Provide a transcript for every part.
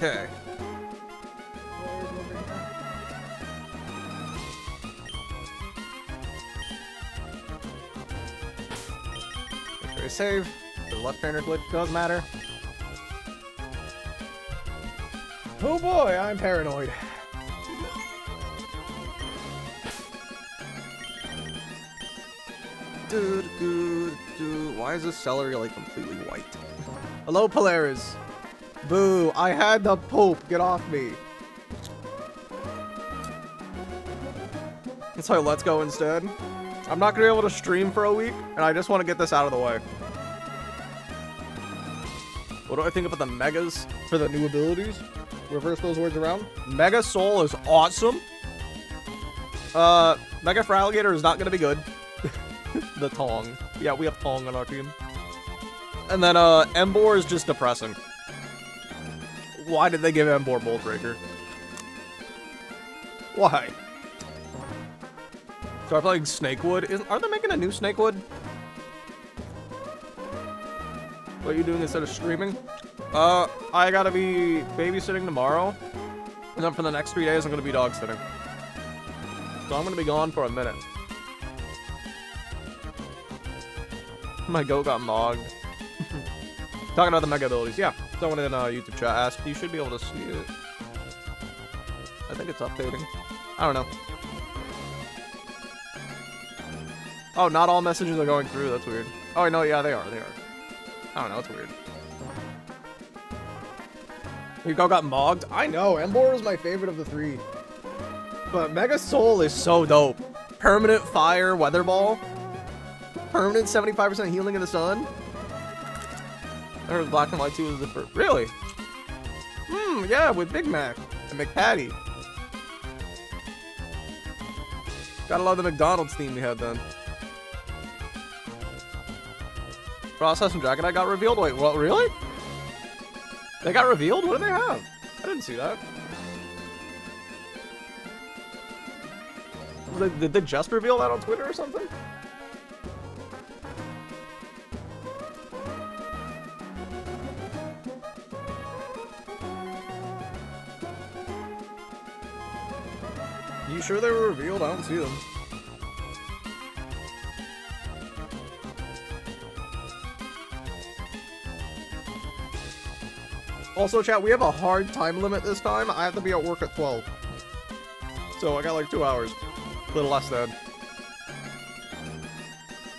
Okay. Make sure I save. The left-hander glitch does matter. Oh boy, I'm paranoid. Why is this celery like completely white? Hello, Polaris. Boo, I had the Pope. Get off me. So let's go instead. I'm not gonna be able to stream for a week, and I just want to get this out of the way. What do I think about the megas for the new abilities? Reverse those words around. Mega Soul is awesome. Mega for Alligator is not gonna be good. The Tong. Yeah, we have Tong on our team. And then, Embor is just depressing. Why did they give Embor Mold Breaker? Why? Start playing Snakewood? Are they making a new Snakewood? What are you doing instead of streaming? I gotta be babysitting tomorrow. And then for the next 3 days, I'm gonna be dog sitting. So I'm gonna be gone for a minute. My Go got mogged. Talking about the mega abilities. Yeah, someone in YouTube chat asked. You should be able to see it. I think it's updating. I don't know. Oh, not all messages are going through. That's weird. Oh, no, yeah, they are. They are. I don't know. It's weird. Your Go got mogged? I know. Embor is my favorite of the three. But Mega Soul is so dope. Permanent Fire Weather Ball. Permanent 75% healing in the sun. I heard Black and White 2 is the first. Really? Yeah, with Big Mac and McPatty. Gotta love the McDonald's theme we had then. Process and Dragonite got revealed? Wait, what? Really? They got revealed? What do they have? I didn't see that. Did they just reveal that on Twitter or something? You sure they were revealed? I don't see them. Also, chat, we have a hard time limit this time. I have to be at work at 12. So I got like 2 hours. A little less than.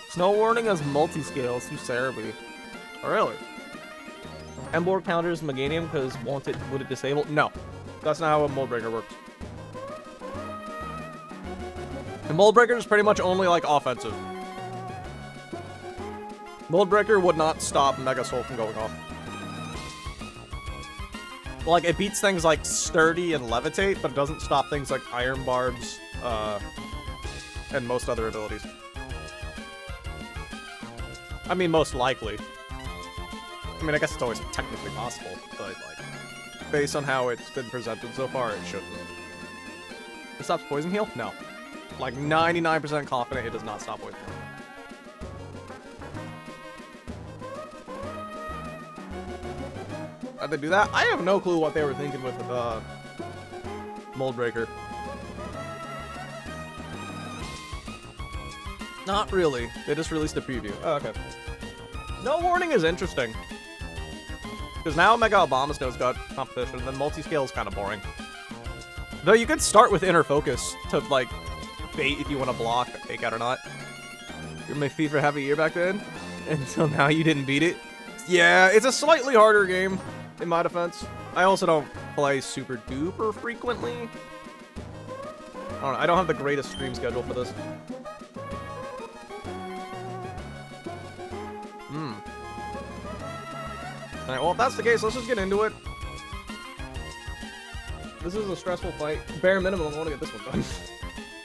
Snow Warning has multi-scales to Cerebi. Oh, really? Embor counters Meganium because would it disable? No. That's not how a Mold Breaker works. And Mold Breaker is pretty much only, like, offensive. Mold Breaker would not stop Mega Soul from going off. Like, it beats things like Sturdy and Levitate, but it doesn't stop things like Iron Barbs, and most other abilities. I mean, most likely. I mean, I guess it's always technically possible, but, like, based on how it's been presented so far, it shouldn't. It stops Poison Heal? No. Like, 99% confident it does not stop Poison Heal. How'd they do that? I have no clue what they were thinking with Mold Breaker. Not really. They just released a preview. Oh, okay. No Warning is interesting. Because now Mega Abomasnow's got competition, and then Multiscale is kind of boring. Though you could start with Inner Focus to, like, bait if you want to block, take out or not. You're my FIFA heavy year back then, until now you didn't beat it. Yeah, it's a slightly harder game, in my defense. I also don't play super duper frequently. I don't know, I don't have the greatest stream schedule for this. Alright, well, if that's the case, let's just get into it. This is a stressful fight. Bare minimum, I want to get this one done.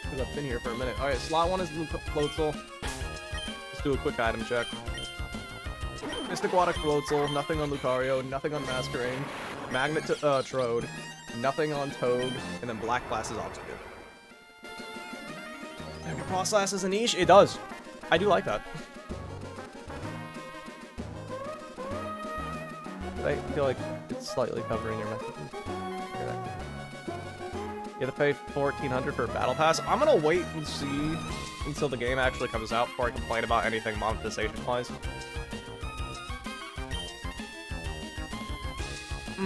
Because I've been here for a minute. Alright, slot 1 is Floatzel. Let's do a quick item check. Mystic Water Floatzel, nothing on Lucario, nothing on Masquerain, Magnet to Trode, nothing on Toad, and then Black Glass is Obstacle. Every Cross Glass is a niche? It does. I do like that. I feel like it's slightly covering your messages. You have to pay $1,400 for a battle pass. I'm gonna wait and see until the game actually comes out before I complain about anything monetization-wise.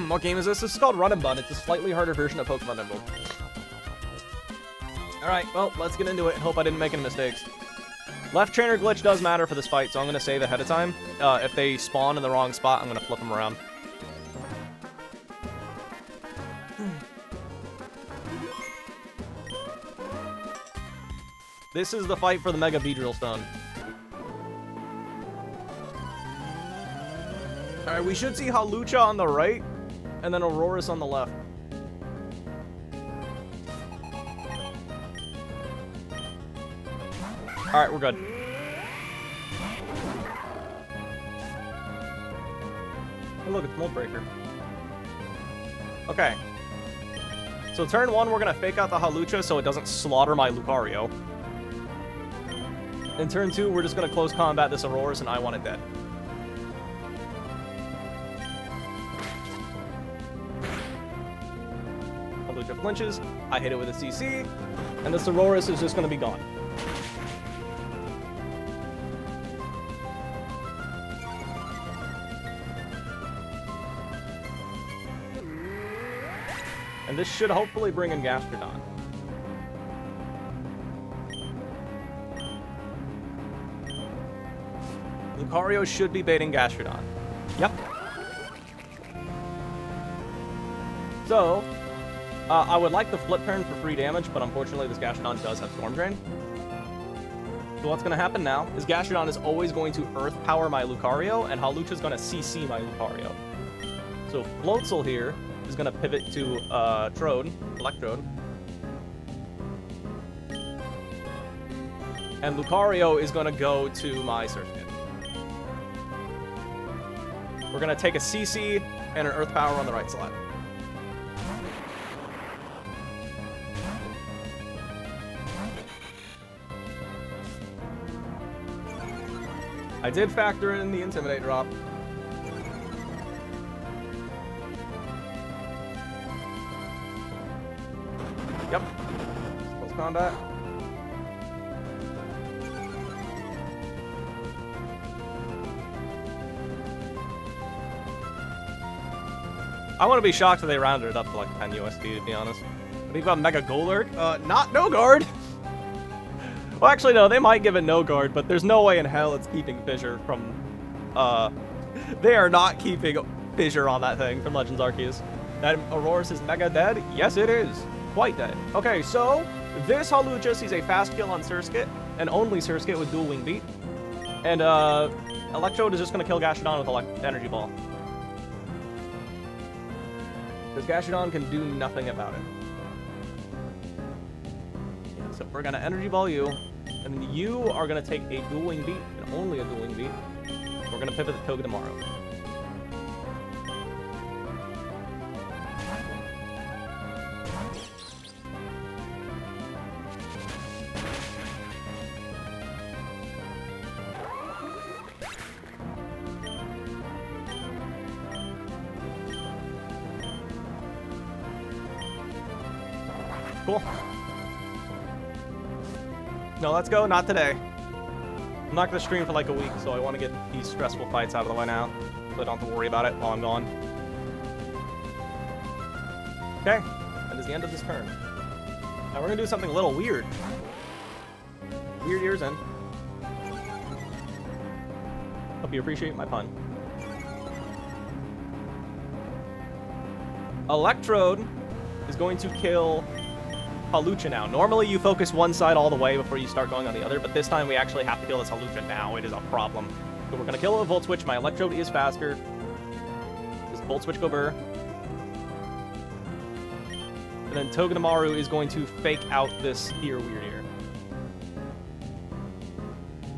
What game is this? This is called Run and Bun. It's a slightly harder version of Pokemon Emerald. Alright, well, let's get into it and hope I didn't make any mistakes. Left trainer glitch does matter for this fight, so I'm going to save ahead of time. If they spawn in the wrong spot, I'm going to flip them around. This is the fight for the Mega Beedrill Stone. Alright, we should see Hawlucha on the right, and then Auroras on the left. Alright, we're good. Hey, look, it's Mold Breaker. Okay. So turn 1, we're going to fake out the Hawlucha so it doesn't slaughter my Lucario. In turn 2, we're just going to close combat this Auroras, and I want it dead. Hawlucha flinches, I hit it with a CC, and this Auroras is just going to be gone. And this should hopefully bring in Gastrodon. Lucario should be baiting Gastrodon. Yep. So, I would like the flip turn for free damage, but unfortunately this Gastrodon does have Storm Drain. So what's going to happen now is Gastrodon is always going to Earth Power my Lucario, and Hawlucha is going to CC my Lucario. So Floatzel here is going to pivot to Electrode. And Lucario is going to go to my Surskit. We're going to take a CC and an Earth Power on the right side. I did factor in the Intimidate drop. Yep. Close combat. I want to be shocked if they rounded it up to like 10 USD, to be honest. What do you got, Mega Golurk? Not no guard. Well, actually, no, they might give it no guard, but there's no way in hell it's keeping Fissure from, they are not keeping Fissure on that thing from Legends Arceus. That Auroras is mega dead? Yes, it is. Quite dead. Okay, so this Hawlucha sees a fast kill on Surskit, and only Surskit with dual wing beat. And Electrode is just going to kill Gastrodon with Energy Ball. Because Gastrodon can do nothing about it. Yeah, so we're going to Energy Ball you, and then you are going to take a dual wing beat, and only a dual wing beat. We're going to pivot the Togedemaru. Cool. No, let's go. Not today. I'm not going to stream for like a week, so I want to get these stressful fights out of the way now, so I don't have to worry about it while I'm gone. Okay. That is the end of this turn. Now we're going to do something a little weird. Weird ears in. Hope you appreciate my pun. Electrode is going to kill Hawlucha now. Normally you focus one side all the way before you start going on the other, but this time we actually have to kill this Hawlucha now. It is a problem. So we're going to kill it with Volt Switch. My Electrode is faster. Just Volt Switch go Burr. And then Togedemaru is going to fake out this here Weird Ear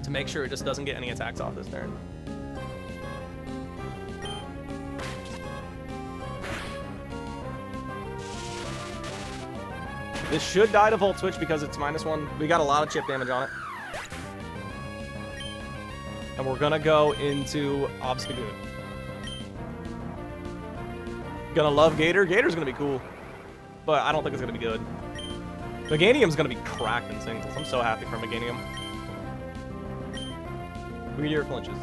to make sure it just doesn't get any attacks off this turn. This should die to Volt Switch because it's -1. We got a lot of chip damage on it. And we're gonna go into Obstagoon. Gonna love Gator. Gator's gonna be cool. But I don't think it's gonna be good. Meganium's gonna be cracked in singles. I'm so happy for Meganium. Meteor flinches.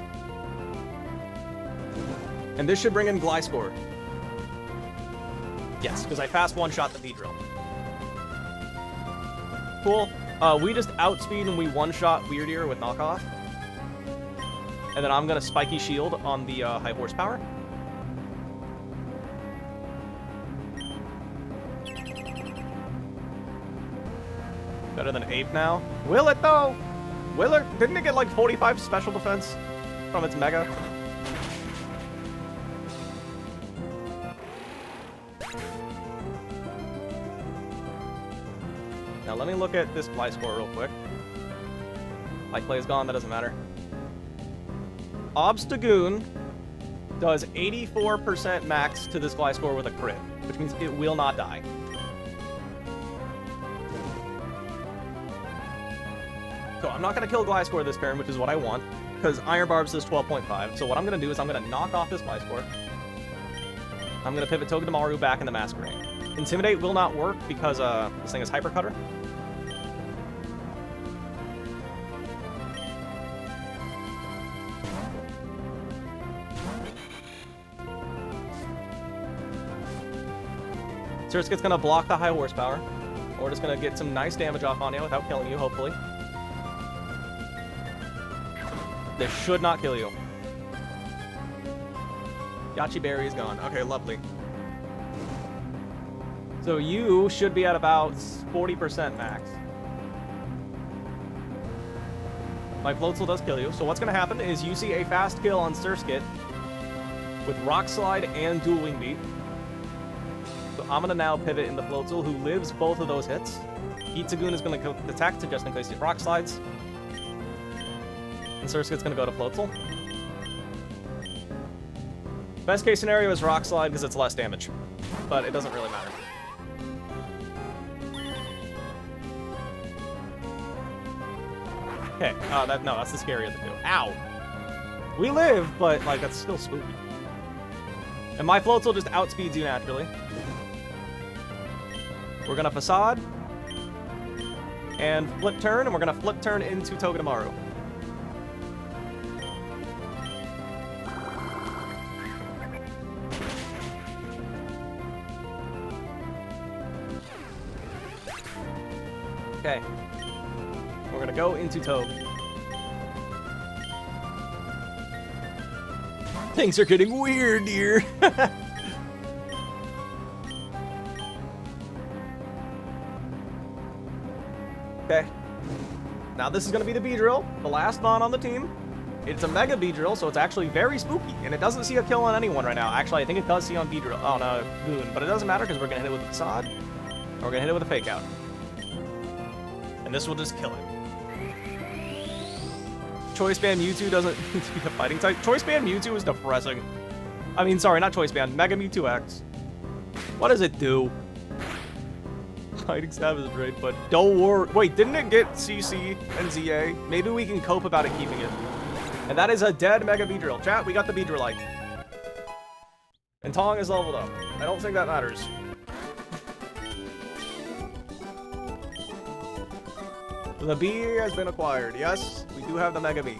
And this should bring in Gliscor. Yes, because I fast one-shot the Beedrill. Cool. We just outspeed and we one-shot Weirdier with knockoff. And then I'm gonna Spiky Shield on the high horsepower. Better than Ape now. Will it though? Will it? Didn't it get like 45 special defense from its Mega? Now let me look at this Gliscor real quick. Light play is gone, that doesn't matter. Obstagoon does 84% max to this Gliscor with a crit, which means it will not die. So I'm not going to kill Gliscor this turn, which is what I want, because Iron Barbs does 12.5. So what I'm going to do is I'm going to knock off this Gliscor. I'm going to pivot Togedemaru back into Masquerain. Intimidate will not work because this thing is Hyper Cutter. Surskit's gonna block the high horsepower. We're just gonna get some nice damage off on you without killing you, hopefully. This should not kill you. Yachi Berry is gone. Okay, lovely. So you should be at about 40% max. My Floatzel does kill you. So what's gonna happen is you see a fast kill on Surskit with Rock Slide and Dual Wing Beat. So I'm gonna now pivot into Floatzel, who lives both of those hits. Itzagoon is gonna go attack to just in case it Rock Slides. And Surskit's gonna go to Floatzel. Best case scenario is Rock Slide because it's less damage, but it doesn't really matter. Okay, no, that's the scary of the two. Ow! We live, but, like, that's still spooky. And my Floatzel just outspeeds you naturally. We're gonna Facade. And Flip Turn, and we're gonna Flip Turn into Togedemaru. Okay. We're gonna go into Toad. Things are getting weird here. Okay. Now this is gonna be the Beedrill, the last Mon on the team. It's a Mega Beedrill, so it's actually very spooky, and it doesn't see a kill on anyone right now. Actually, I think it does see on Beedrill. Oh no, Goon, but it doesn't matter because we're gonna hit it with a Facade, and we're gonna hit it with a Fake Out. And this will just kill it. Choice Band Mewtwo doesn't need to be a fighting type. Choice Band Mewtwo is depressing. I mean, sorry, not Choice Band. Mega Mewtwo X. What does it do? Fighting Savage Raid, but don't worry. Wait, didn't it get CC and ZA? Maybe we can cope about it keeping it. And that is a dead Mega Beedrill. Chat, we got the Beedrillite. And Tong is leveled up. I don't think that matters. The B has been acquired. Yes, we do have the Mega B.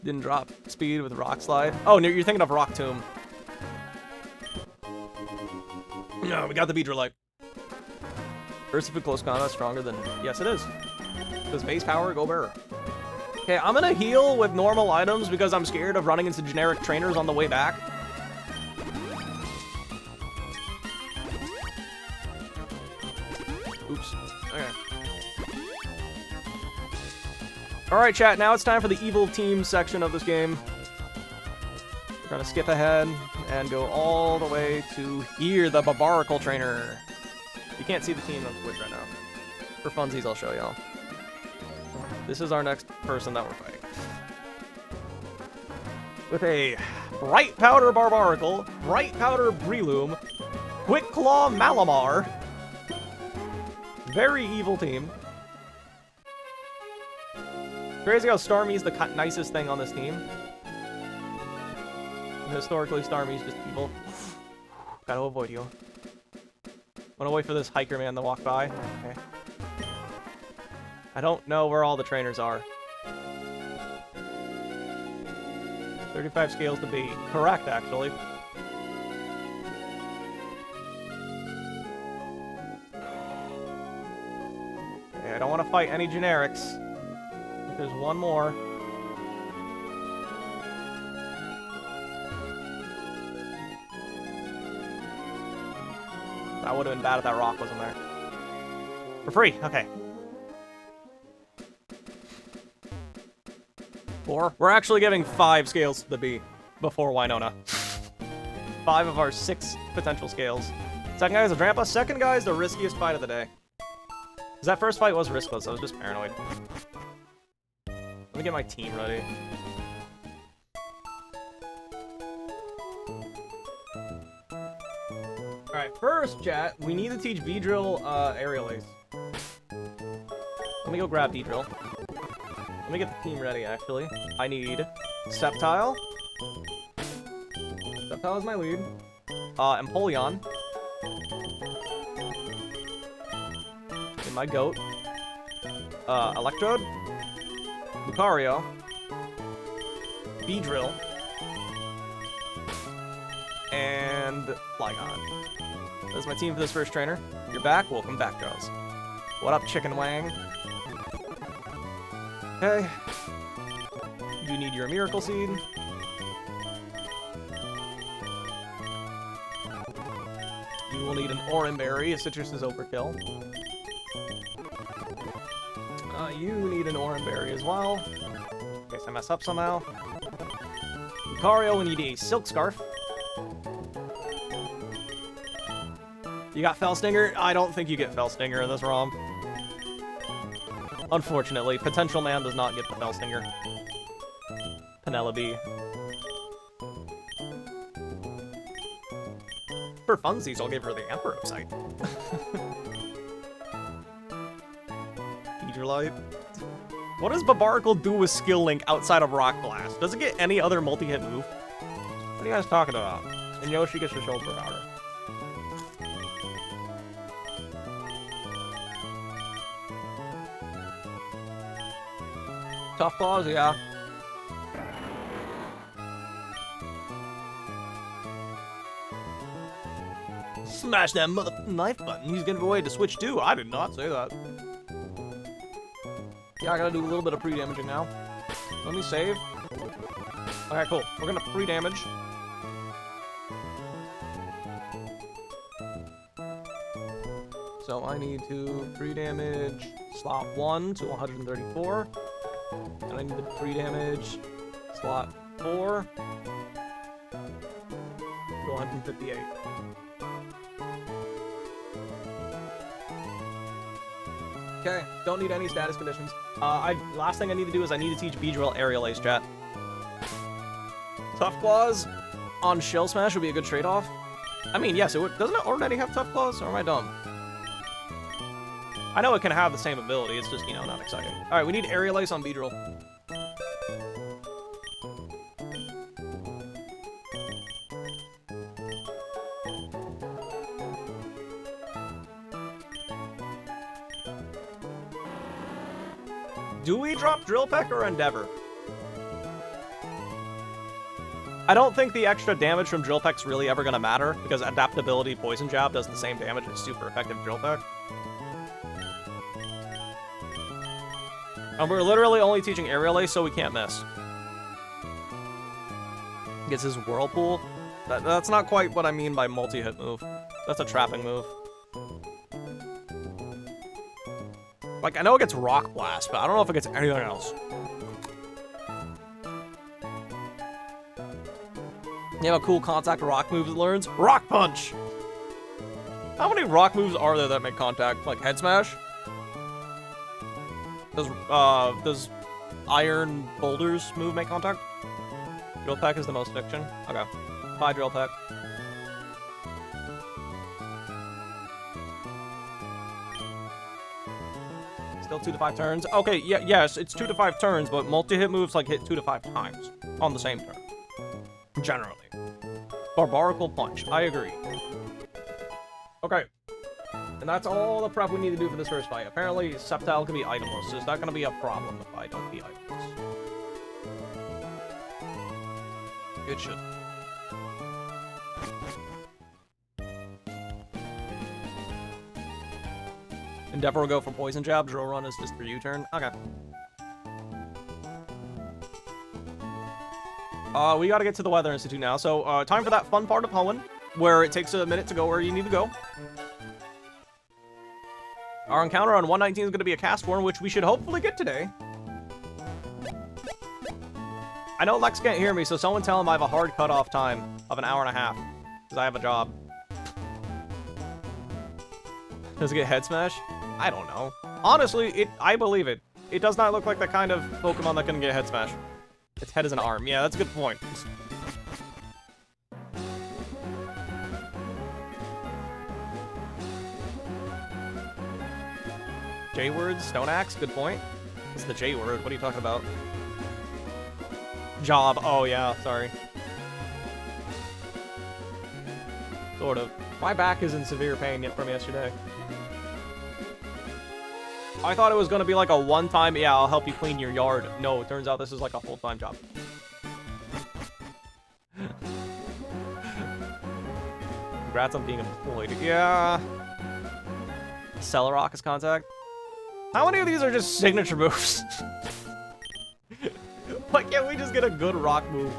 Didn't drop speed with Rock Slide. Oh, no, you're thinking of Rock Tomb. No, we got the Beedrillite. First, if a close combat stronger than... Yes, it is. Because base power, go bearer. Okay, I'm gonna heal with normal items because I'm scared of running into generic trainers on the way back. Oops. Okay. Alright, chat, now it's time for the evil team section of this game. We're gonna skip ahead and go all the way to here, the Barbarical Trainer. You can't see the team on Twitch right now. For funsies, I'll show y'all. This is our next person that we're fighting. With a Bright Powder Barbaracle, Bright Powder Breloom, Quick Claw Malamar. Very evil team. Crazy how Starmie's the nicest thing on this team. And historically, Starmie's just evil. Gotta avoid you. I'm gonna wait for this hiker man to walk by. Okay. I don't know where all the trainers are. 35 scales to be correct, actually. Okay, I don't want to fight any generics. There's one more. That would have been bad if that rock wasn't there. For free, okay. 4. We're actually giving 5 scales to the bee before Winona. 5 of our 6 potential scales. Second guy is a Drampa. Second guy is the riskiest fight of the day. Because that first fight was riskless. I was just paranoid. Let me get my team ready. Alright, first, chat, we need to teach V-Drill Aerial Ace. Let me go grab V-Drill. Let me get the team ready, actually. I need Sceptile. Sceptile is my lead. Empoleon. And my goat. Electrode. Lucario. V-Drill. And Flygon. That's my team for this first trainer. You're back? Welcome back, Charles. What up, Chicken Wang? Okay. You need your Miracle Seed. You will need an Oran Berry. A citrus is overkill. You need an Oran Berry as well. In case I mess up somehow. Lucario will need a Silk Scarf. You got Fell Stinger? I don't think you get Fell Stinger in this ROM. Unfortunately, Potential Man does not get the Fell Stinger. Penelope. For funsies, I'll give her the Emperor Sight. Light. What does Babaracle do with Skill Link outside of Rock Blast? Does it get any other multi-hit move? What are you guys talking about? And Yoshi gets your shoulder powder. Tough Claws, yeah. Smash that knife button. He's giving away to Switch 2. I did not say that. Yeah, I gotta do a little bit of pre-damaging now. Let me save. Alright, cool. We're gonna pre-damage. So I need to pre-damage slot 1 to 134. And I need to pre-damage slot 4 to 158. Okay, don't need any status conditions. Last thing I need to do is I need to teach V-Drill Aerial Ace, chat. Tough Claws on Shell Smash would be a good trade-off. I mean, yes, it would. Doesn't it already have Tough Claws, or am I dumb? I know it can have the same ability, it's just, you know, not exciting. Alright, we need Aerial Ace on V-Drill. Do we drop Drill Peck or Endeavor? I don't think the extra damage from Drill Peck's really ever gonna matter, because Adaptability Poison Jab does the same damage as super effective Drill Peck. And we're literally only teaching Aerial Ace, so we can't miss. Gets his Whirlpool. That's not quite what I mean by multi-hit move. That's a trapping move. Like, I know it gets Rock Blast, but I don't know if it gets anything else. You have a cool contact rock move that learns? Rock Punch! How many rock moves are there that make contact? Like, Head Smash? Does Iron Boulders move make contact? Drill Peck is the most fiction. Okay. Bye, Drill Peck. Still 2 to 5 turns. Okay, yes, it's 2 to 5 turns, but multi-hit moves like hit 2 to 5 times on the same turn. Generally. Barbarical Punch. I agree. Okay. And that's all the prep we need to do for this first fight. Apparently, Sceptile can be itemless, so is that going to be a problem if I don't be itemless? It should. Endeavor will go for Poison Jab. Drill Run is just for U-turn. Okay. We gotta get to the Weather Institute now. So, time for that fun part of Hoenn, where it takes a minute to go where you need to go. Our encounter on 119 is going to be a cast form, which we should hopefully get today. I know Lex can't hear me, so someone tell him I have a hard cutoff time of an hour and a half, because I have a job. Does it get head smash? I don't know. Honestly, I believe it. It does not look like the kind of Pokemon that can get head smash. Its head is an arm. Yeah, that's a good point. J-word, Stone Axe, good point. What's the J-word? What are you talking about? Job. Oh, yeah, sorry. Sort of. My back is in severe pain yet from yesterday. I thought it was going to be like a one-time, yeah, I'll help you clean your yard. No, it turns out this is like a full-time job. Congrats on being employed. Yeah. Celerock is contact. How many of these are just signature moves? Why can't we just get a good rock move?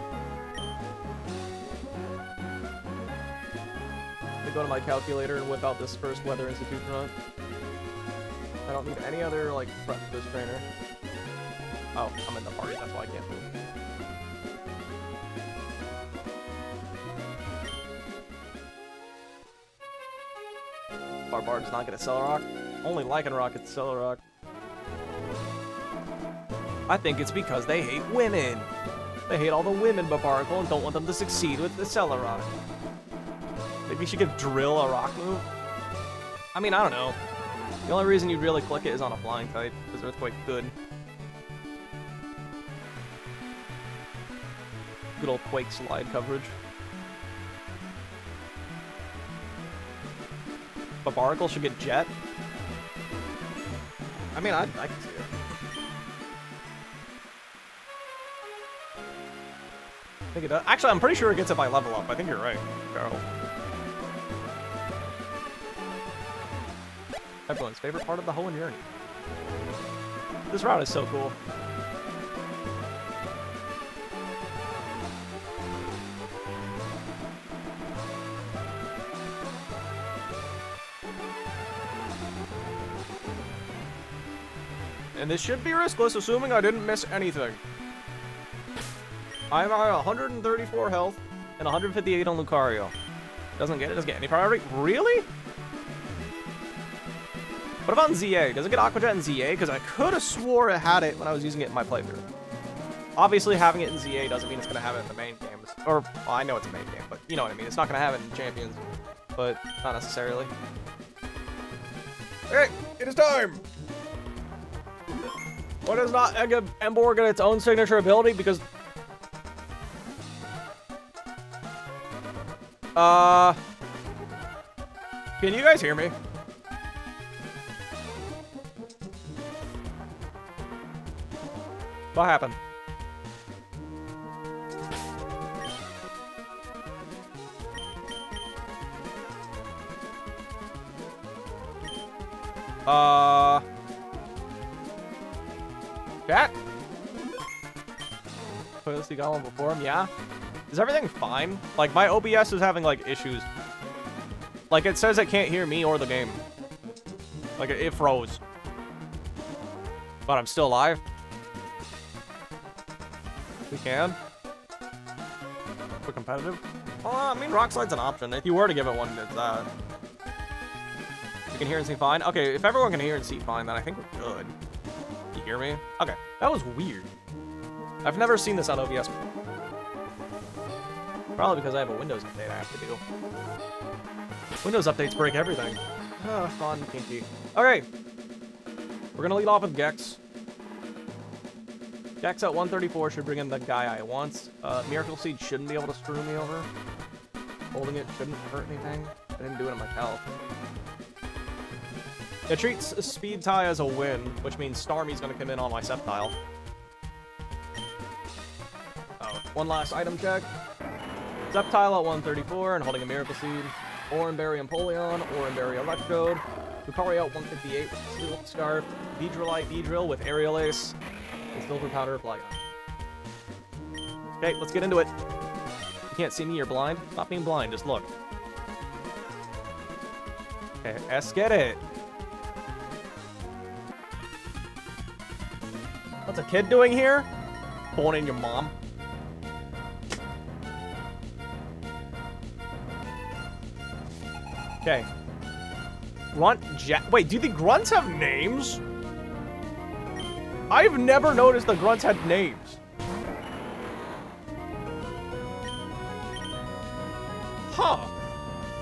Let me go to my calculator and whip out this first Weather Institute run. I don't need any other, like, prep for this trainer. Oh, I'm in the party, that's why I can't move. Barbar does not get a Celerock. Only Lycanroc gets Celerock. I think it's because they hate women. They hate all the women Barbarical and don't want them to succeed with the Celerock. Maybe she could drill a rock move? I mean, I don't know. The only reason you'd really click it is on a flying type, because Earthquake good. Good old Quake slide coverage. Barbarical should get Jet. I mean, I can see it. I think it does. Actually, I'm pretty sure it gets it by level up. I think you're right, Carol. Everyone's favorite part of the Hoenn journey. This route is so cool. And this should be riskless, assuming I didn't miss anything. I'm at 134 health and 158 on Lucario. Doesn't get any priority. Really? What about in ZA? Does it get Aqua Jet in ZA? Because I could have swore it had it when I was using it in my playthrough. Obviously, having it in ZA doesn't mean it's going to have it in the main games. Or, well, I know it's a main game, but you know what I mean. It's not going to have it in Champions, but not necessarily. Alright, it is time! What does not Emborg get its own signature ability? Because... Can you guys hear me? What happened? Chat? Clearly got one before him, yeah? Is everything fine? Like, my OBS is having, like, issues. Like, it says it can't hear me or the game. Like, it froze. But I'm still alive. We can. We're competitive. I mean, Rock Slide's an option. If you were to give it one, it's that. You can hear and see fine. Okay, if everyone can hear and see fine, then I think we're good. You hear me? Okay, that was weird. I've never seen this on OBS before. Probably because I have a Windows update I have to do. Windows updates break everything. Oh, fun, kinky. Alright. We're gonna lead off with Gex. Jack's at 134 should bring in the guy I want. Miracle Seed shouldn't be able to screw me over. Holding it shouldn't hurt anything. I didn't do it in my health. It treats Speed Tie as a win, which means Starmie's gonna come in on my Sceptile. Oh, one last item check. Sceptile at 134 and holding a Miracle Seed. Oranberry Empoleon, Oranberry Electrode. Lucario at 158 with Steel Scarf. Beedrillite Beedrill with Aerial Ace. And Silver Powder Flygon. Okay, let's get into it. You can't see me, you're blind. Stop being blind, just look. Okay, let's get it. What's a kid doing here? Born in your mom. Okay. Grunt Wait, do the grunts have names? I've never noticed the grunts had names. Huh.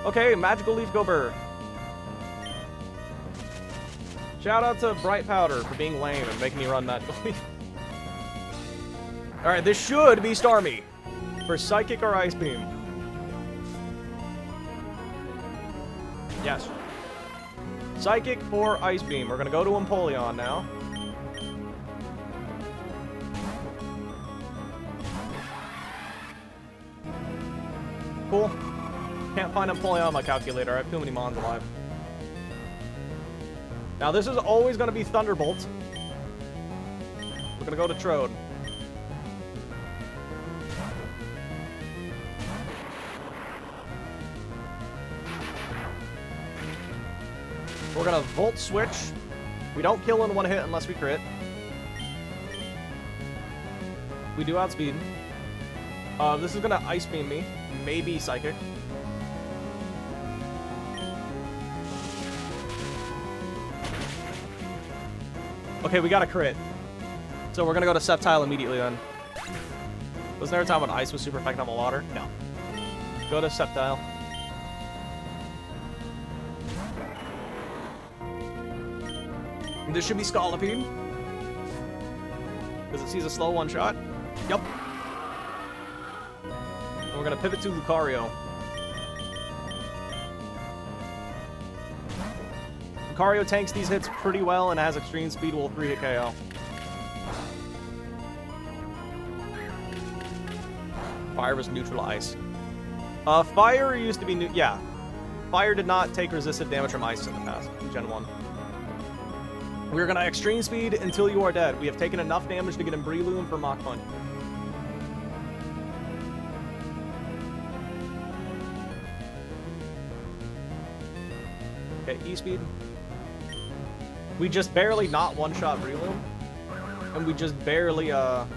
Okay, Magical Leaf Gober. Shout out to Bright Powder for being lame and making me run Magical Leaf. Alright, this should be Starmie. For Psychic or Ice Beam. Yes. Psychic or Ice Beam. We're gonna go to Empoleon now. Cool. Can't find Empoleon on my calculator. I have too many Mons alive. Now this is always gonna be Thunderbolt. We're gonna go to Trode. We're gonna Volt Switch. We don't kill in one hit unless we crit. We do outspeed. This is gonna Ice Beam me. Maybe Psychic. Okay, we got a crit. So we're gonna go to Sceptile immediately then. Wasn't there a time when Ice was super effective on water? No. Go to Sceptile. This should be Scolipede. Because it sees a slow one-shot. Yup. And we're gonna pivot to Lucario. Lucario tanks these hits pretty well and has extreme speed, will 3-hit KO. Fire was neutral ice. Fire used to be yeah. Fire did not take resisted damage from ice in the past, Gen 1. We're gonna extreme speed until you are dead. We have taken enough damage to get in Breloom for Mach Punch. Okay, E-Speed. We just barely not one-shot Breloom. And we just barely, died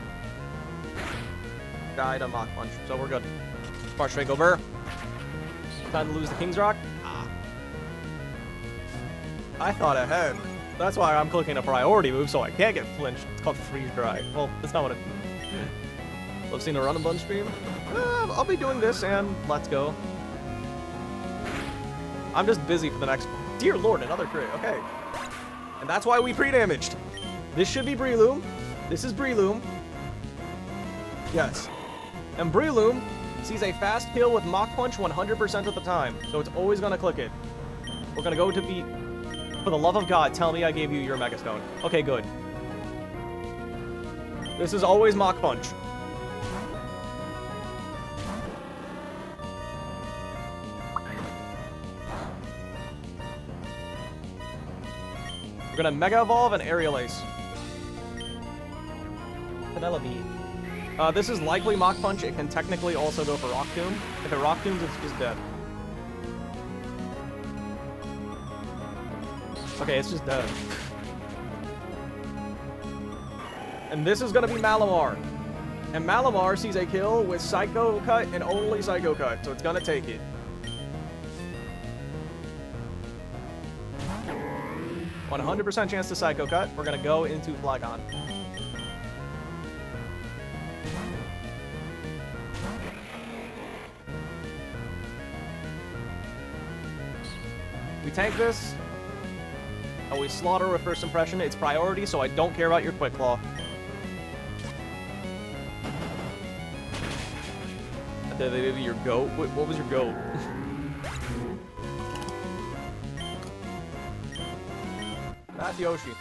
on Mach Punch. So we're good. Partial Fake over. Time to lose the King's Rock. Ah. I thought ahead. That's why I'm clicking a priority move, so I can't get flinched. It's called Freeze Dry. Well, that's not what it... I've seen a Run and Bun stream. I'll be doing this, and let's go. I'm just busy for the next... Dear Lord, another crit. Okay. And that's why we pre-damaged. This should be Breloom. This is Breloom. Yes. And Breloom sees a fast kill with Mach Punch 100% of the time, so it's always going to click it. We're going to go to beat... For the love of God, tell me I gave you your Mega Stone. Okay, good. This is always Mach Punch. We're gonna Mega Evolve and Aerial Ace. Penelope. This is likely Mach Punch. It can technically also go for Rock Tomb. If it Rock Tombs, it's just dead. Okay, it's just dead. And this is gonna be Malamar. And Malamar sees a kill with Psycho Cut and only Psycho Cut, so it's gonna take it. 100% chance to Psycho Cut. We're gonna go into Flygon. We tank this. And we slaughter with First Impression. It's priority, so I don't care about your Quick Claw. Did they do your goat? What was your goat? That's Yoshi.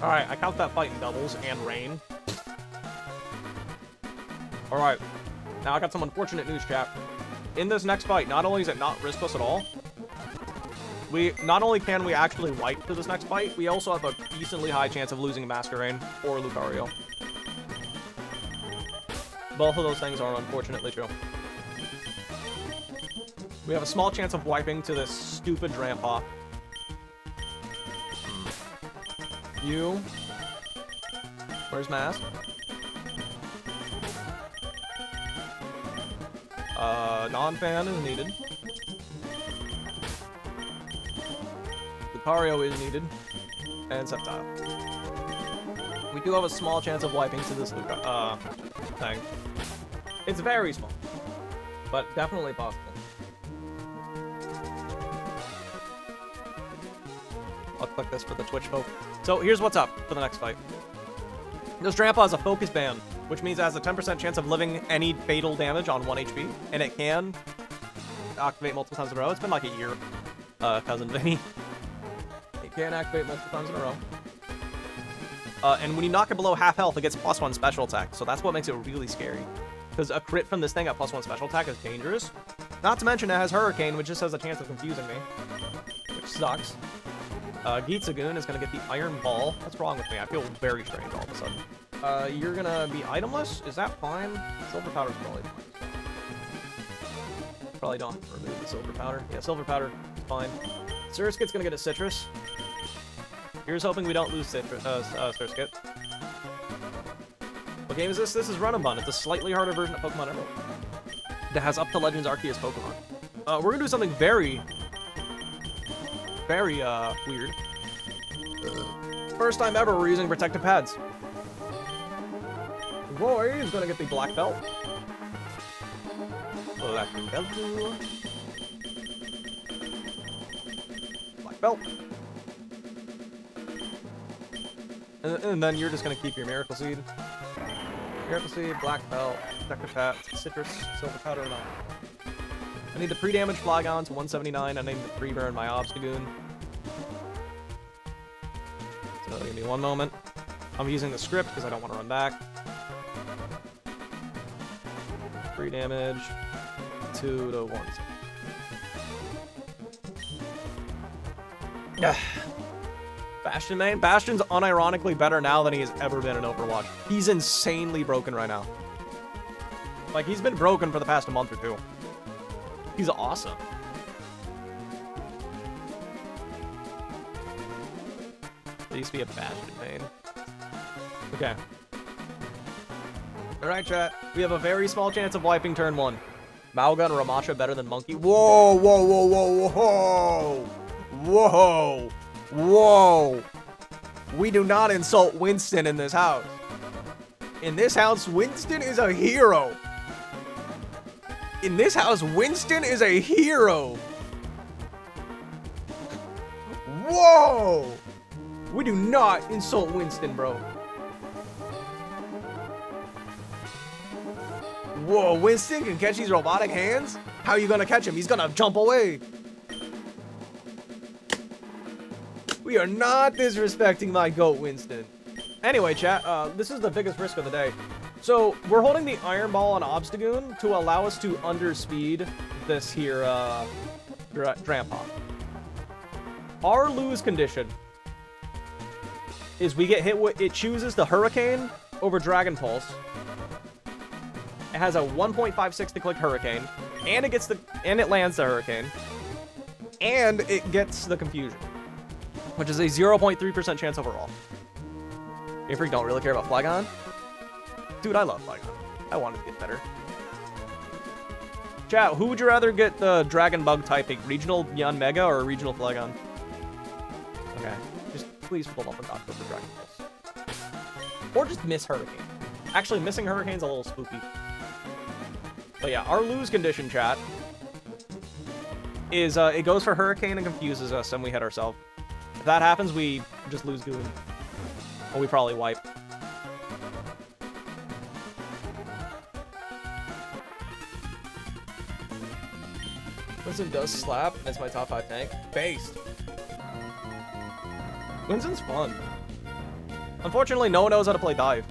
Alright, I count that fight in doubles and rain. Alright, now I got some unfortunate news, chat. In this next fight, not only is it not riskless at all, not only can we actually wipe to this next fight, we also have a decently high chance of losing Masquerain or Lucario. Both of those things are unfortunately true. We have a small chance of wiping to this stupid Drampa. You. Where's Mask? Non-fan is needed. Lucario is needed. And Sceptile. We do have a small chance of wiping to this thing. It's very small. But definitely possible. I'll click this for the Twitch folk. So here's what's up for the next fight. This Drampa has a focus band, which means it has a 10% chance of living any fatal damage on 1 HP, and it can activate multiple times in a row. It's been like a year, cousin Vinny. It can activate multiple times in a row. And when you knock it below half health, it gets +1 special attack, so that's what makes it really scary. Because a crit from this thing at +1 special attack is dangerous. Not to mention it has Hurricane, which just has a chance of confusing me, which sucks. Geetsagoon is going to get the Iron Ball. What's wrong with me? I feel very strange all of a sudden. You're going to be itemless? Is that fine? Silver Powder's probably fine. Probably don't have to remove the Silver Powder. Yeah, Silver Powder is fine. Surskit's going to get a Citrus. Here's hoping we don't lose Surskit. What game is this? This is Run and Bun. It's a slightly harder version of Pokemon Emerald that has up to Legends Arceus Pokemon. We're going to do something very weird. First time ever we're using protective pads. Roy is gonna get the black belt. Black belt. Black belt. And then you're just gonna keep your Miracle Seed. Miracle Seed, black belt, protective pads, citrus, silver powder, and all. I need the pre-damage Flygon to 179. I need the pre-burn my Obstagoon. So give me one moment. I'm using the script because I don't want to run back. Pre-damage 2 to 1. Bastion main? Bastion's unironically better now than he has ever been in Overwatch. He's insanely broken right now. Like, he's been broken for the past month or two. He's awesome. There used to be a Bastion main. Okay. Alright, chat. We have a very small chance of wiping turn 1. Malgun or Ramattra better than Monkey. Whoa, whoa, whoa, whoa, whoa. Whoa. Whoa. We do not insult Winston in this house. In this house, Winston is a hero. In this house, Winston is a hero. Whoa! We do not insult Winston, bro. Whoa, Winston can catch these robotic hands? How are you gonna catch him? He's gonna jump away. We are not disrespecting my goat, Winston. Anyway, chat, this is the biggest risk of the day. So, we're holding the Iron Ball on Obstagoon to allow us to underspeed this here, Drampa. Our lose condition is we get hit with, it chooses the Hurricane over Dragon Pulse. It has a 1.56 to click Hurricane, and it lands the Hurricane, and it gets the Confusion, which is a 0.3% chance overall. You freak don't really care about Flygon? Dude, I love Flygon. I want it to get better. Chat, who would you rather get the Dragon Bug typing? Regional Yan Mega or Regional Flygon? Okay. Just please pull up and not go for Dragon Pulse. Or just miss Hurricane. Actually, missing Hurricane's a little spooky. But yeah, our lose condition, chat, is it goes for Hurricane and confuses us and we hit ourselves. If that happens, we just lose Goon. And we probably wipe. Winston does slap. That's my top 5 tank. Based. Winston's fun. Unfortunately, no one knows how to play dive.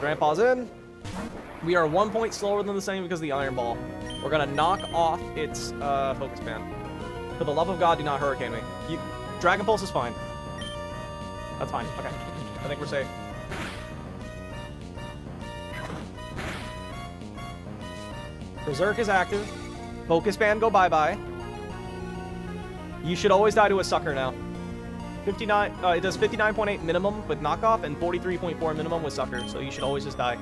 Grandpa's in. We are 1 point slower than the same because of the Iron Ball. We're gonna knock off its focus band. For the love of God, do not hurricane me. Dragon Pulse is fine. That's fine. Okay. I think we're safe. Berserk is active. Focus band, go bye-bye. You should always die to a sucker now. 59. It does 59.8 minimum with knockoff and 43.4 minimum with sucker, so you should always just die.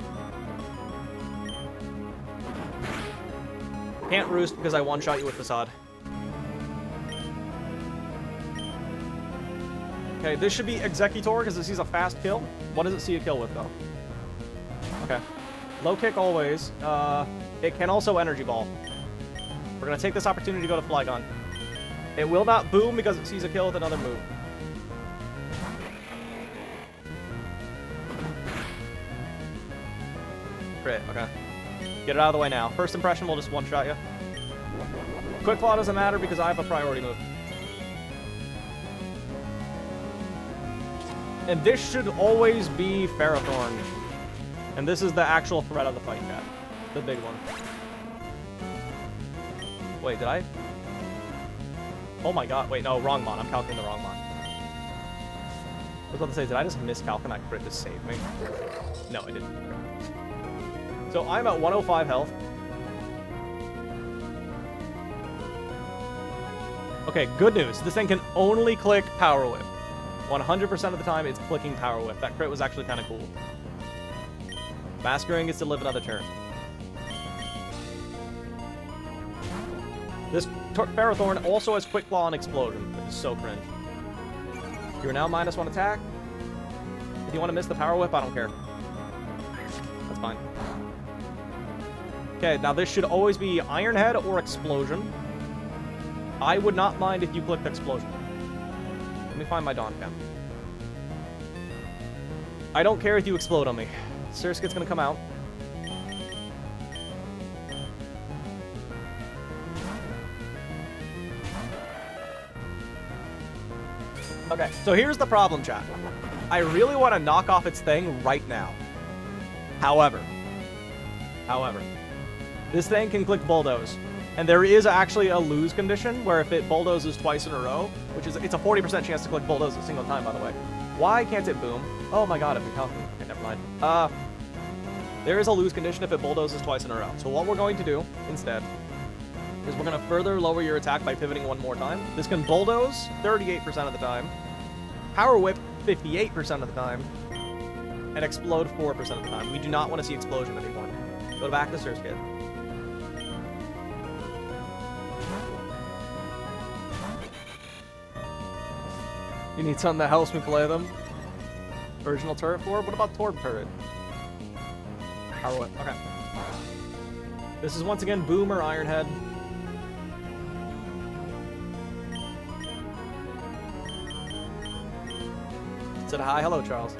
Can't roost because I one-shot you with Facade. Okay, this should be Executor because this is a fast kill. What does it see a kill with, though? Okay. Low kick always. It can also Energy Ball. We're going to take this opportunity to go to Flygon. It will not boom because it sees a kill with another move. Crit, okay. Get it out of the way now. First impression, we'll just one-shot you. Quick Claw doesn't matter because I have a priority move. And this should always be Ferrothorn. And this is the actual threat of the fight, chat. The big one. Wait, did I? Oh my god. Wait, no, wrong mon. I'm calculating the wrong mon. I was about to say, did I just miscalculate and that crit just saved me? No, I didn't. So I'm at 105 health. Okay, good news. This thing can only click Power Whip. 100% of the time, it's clicking Power Whip. That crit was actually kind of cool. Masquering gets to live another turn. This Ferrothorn also has Quick Claw and Explosion, which is so cringe. You are now -1 attack. If you want to miss the Power Whip, I don't care. That's fine. Okay, now this should always be Iron Head or Explosion. I would not mind if you clicked Explosion. Let me find my Dawn Cam. I don't care if you explode on me. Surskit's gonna come out. Okay, so here's the problem, chat. I really want to knock off its thing right now. However, this thing can click Bulldoze. And there is actually a lose condition where if it bulldozes twice in a row, which is, it's a 40% chance to click bulldoze a single time, by the way. Why can't it boom? Oh my god, I've been calculating. Okay, never mind. There is a lose condition if it bulldozes twice in a row. So what we're going to do instead is we're going to further lower your attack by pivoting one more time. This can bulldoze 38% of the time, power whip 58% of the time, and explode 4% of the time. We do not want to see explosion anymore. Go back to Surskit. You need something that helps me play them. Original turret for? What about Torb turret? Power whip. Okay. This is once again Boom or Iron Head. Said hi. Hello, Charles.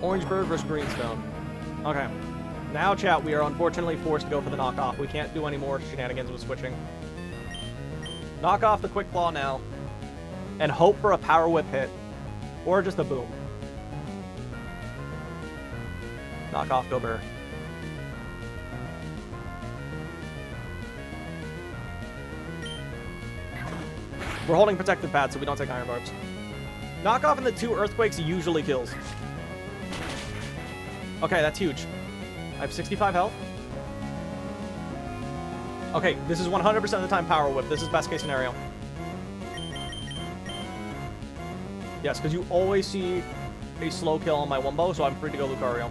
Orange Bird versus Greenstone. Okay. Now, chat, we are unfortunately forced to go for the knockoff. We can't do any more shenanigans with switching. Knock off the Quick Claw now. And hope for a Power Whip hit. Or just a boom. Knock off Gobert. We're holding Protective Pad so we don't take Iron Barbs. Knock off in the 2 Earthquakes usually kills. Okay, that's huge. I have 65 health. Okay, this is 100% of the time Power Whip. This is best case scenario. Yes, because you always see a slow kill on my Wumbo, so I'm free to go Lucario.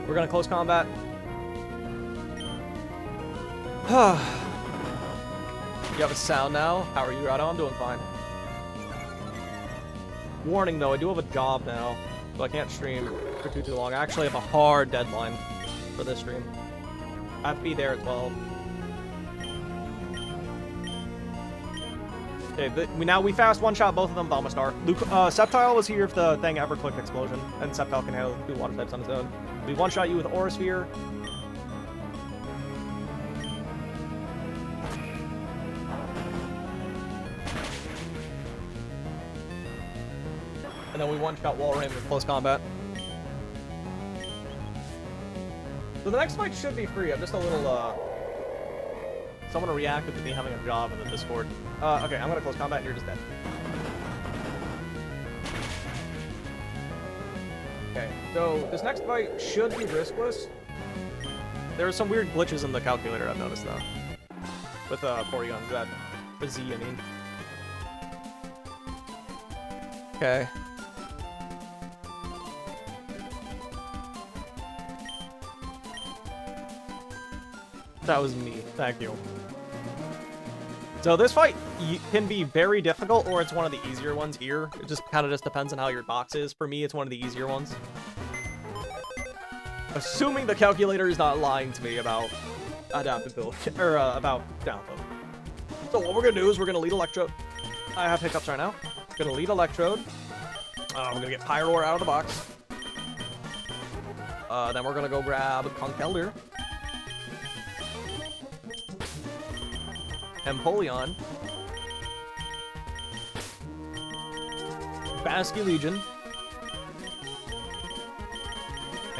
We're gonna close combat. You have a sound now? How are you, Rado? I'm doing fine. Warning though, I do have a job now, so I can't stream for too long. I actually have a hard deadline for this stream. I have to be there at 12. Okay, now we fast one-shot both of them, Balmastar. Sceptile was here if the thing ever clicked Explosion, and Sceptile can handle 2 water types on its own. We one-shot you with Aura Sphere. And then we one-shot Walrein with close combat. So the next fight should be free. I'm just a little, someone reacted to me having a job in the Discord. Okay, I'm gonna close combat and you're just dead. Okay, so this next fight should be riskless. There are some weird glitches in the calculator I've noticed, though. With, Porygon-Z. For Z, I mean. Okay. That was me. Thank you. So this fight can be very difficult, or it's one of the easier ones here. It just kind of depends on how your box is. For me, it's one of the easier ones. Assuming the calculator is not lying to me about adaptability, or about download. So what we're gonna do is we're gonna lead Electrode. I have hiccups right now. Gonna lead Electrode. We're gonna get Pyroar out of the box. Then we're gonna go grab Conkeldurr. Empoleon, Basculegion,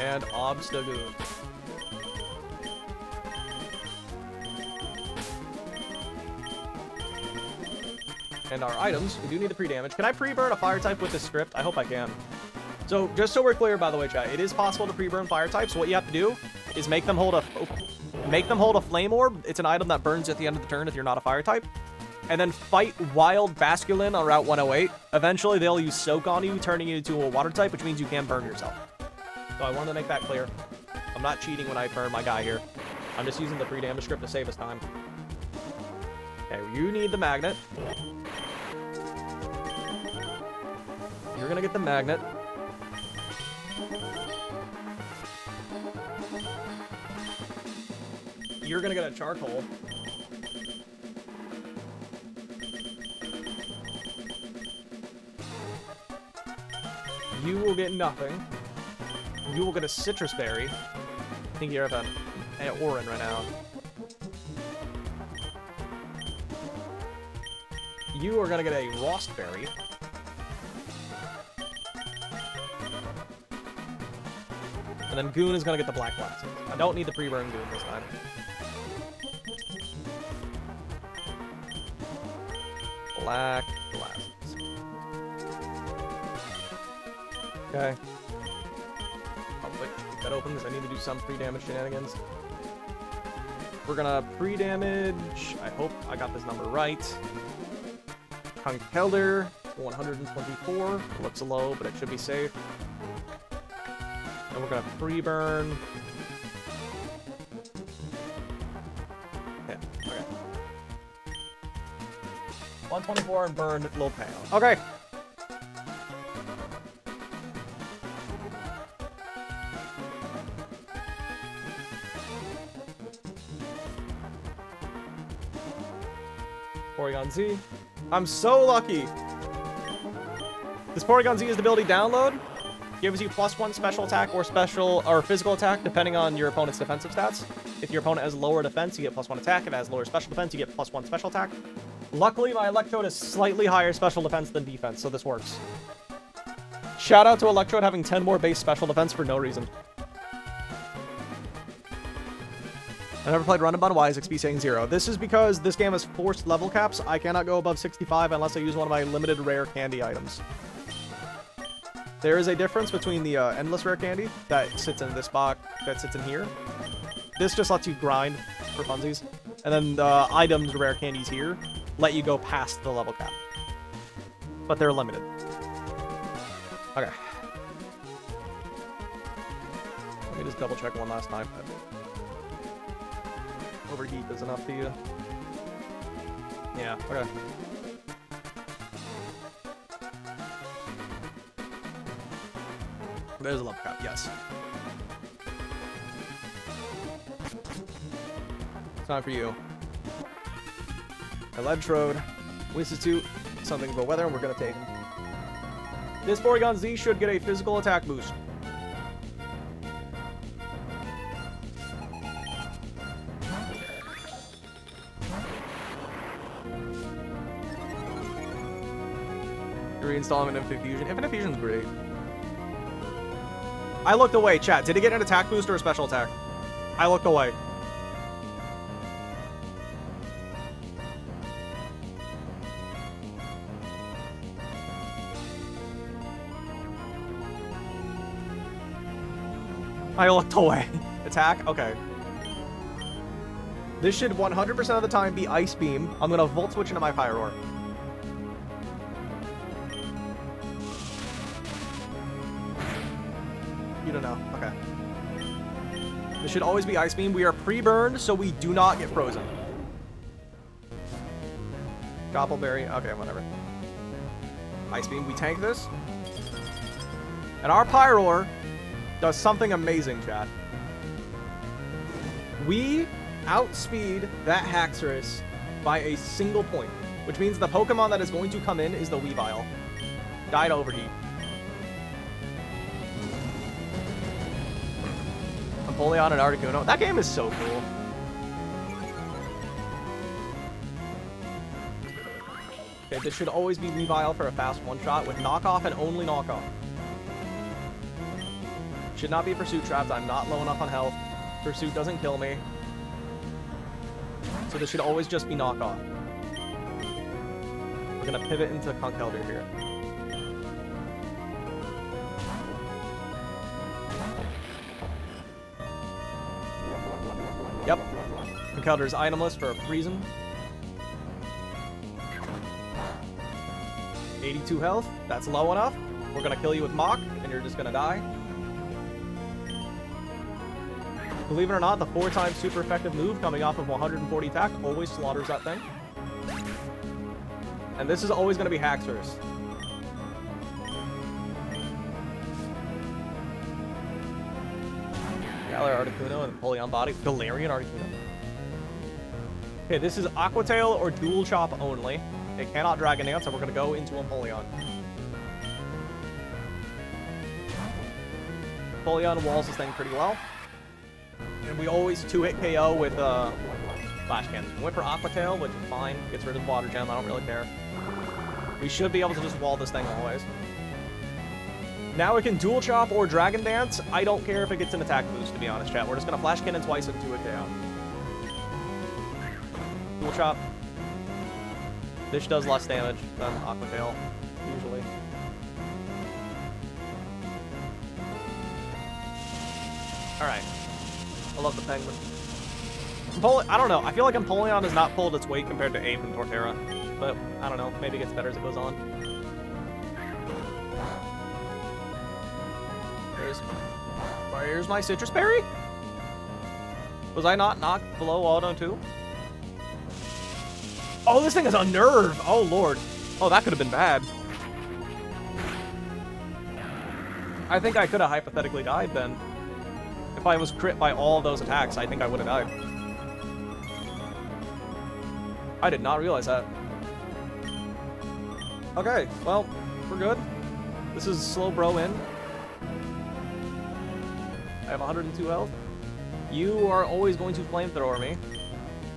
and Obstagoon. And our items, we do need the pre-damage. Can I pre-burn a fire type with this script? I hope I can. So, just so we're clear, by the way, chat, it is possible to pre-burn fire types. So what you have to do is make them hold a flame orb. It's an item that burns at the end of the turn if you're not a fire type. And then fight Wild Basculin on Route 108. Eventually, they'll use Soak on you, turning you into a water type, which means you can burn yourself. So I wanted to make that clear. I'm not cheating when I burn my guy here. I'm just using the pre-damage script to save us time. Okay, you need the magnet. You're gonna get the magnet. You're gonna get a charcoal. You will get nothing. You will get a citrus berry. I think you have an Orin right now. You are gonna get a Rost berry. And then Goon is gonna get the black glasses. I don't need the pre-burn Goon this time. Black glasses. Okay. I'll keep that open because I need to do some pre-damage shenanigans. We're gonna pre-damage. I hope I got this number right. Conkeldurr, 124. Looks low, but it should be safe. And we're gonna pre-burn. Yeah, okay. 124 and burn Lopao. Okay. Porygon-Z. I'm so lucky. This Porygon-Z is the ability download. Gives you +1 special attack or physical attack depending on your opponent's defensive stats. If your opponent has lower defense, you get +1 attack. If it has lower special defense, you get +1 special attack. Luckily, my Electrode has slightly higher special defense than defense, so this works. Shout out to Electrode having 10 more base special defense for no reason. I never played Run and Bun. Why is XP saying 0? This is because this game has forced level caps. I cannot go above 65 unless I use one of my limited rare candy items. There is a difference between the endless rare candy that sits in this box, that sits in here. This just lets you grind for funsies. And then the items, rare candies here, let you go past the level cap. But they're limited. Okay. Let me just double check one last time. Overheat is enough for you. Yeah, okay. There's a level cap, yes. It's time for you. Electrode, Institute, something but weather, and we're gonna take him. This Porygon-Z should get a physical attack boost. Reinstall Infinite Fusion. Infinite Fusion's great. I looked away, chat. Did it get an attack boost or a special attack? I looked away. I looked away. Attack? Okay. This should 100% of the time be Ice Beam. I'm gonna Volt Switch into my Pyroar. You don't know. Okay. This should always be Ice Beam. We are pre-burned, so we do not get frozen. Doppelberry. Okay, whatever. Ice Beam. We tank this. And our Pyroar does something amazing, chat. We outspeed that Haxorus by a single point, which means the Pokemon that is going to come in is the Weavile. Died overheat. Empoleon and Articuno. That game is so cool. Okay, this should always be Weavile for a fast one-shot with knockoff and only knockoff. Should not be Pursuit trapped. I'm not low enough on health. Pursuit doesn't kill me. So this should always just be knockoff. We're gonna pivot into Conkeldurr here. Yep. Conkeldurr's itemless for a reason. 82 health. That's low enough. We're gonna kill you with Mach, and you're just gonna die. Believe it or not, the 4-time super effective move coming off of 140 attack always slaughters that thing. And this is always going to be Haxorus. Galar Articuno and Empoleon body. Galarian Articuno. Okay, this is Aqua Tail or Dual Chop only. It cannot Dragon Dance, so we're going to go into Empoleon. Empoleon walls this thing pretty well. And we always 2-hit KO with Flash Cannon. Went for Aqua Tail, which is fine. Gets rid of Water Gem. I don't really care. We should be able to just wall this thing always. Now we can Dual Chop or Dragon Dance. I don't care if it gets an attack boost, to be honest, chat. We're just going to Flash Cannon twice and 2-hit KO. Dual Chop. This does less damage than Aqua Tail, usually. Alright. I love the Penguin. I don't know. I feel like Empoleon has not pulled its weight compared to Ape and Torterra. But, I don't know. Maybe it gets better as it goes on. Here's my Citrus Berry? Was I not knocked below auto too? Oh, this thing is a nerve! Oh, Lord. Oh, that could have been bad. I think I could have hypothetically died then. If I was crit by all of those attacks, I think I would have died. I did not realize that. Okay, well, we're good. This is slow bro in. I have 102 health. You are always going to flamethrower me.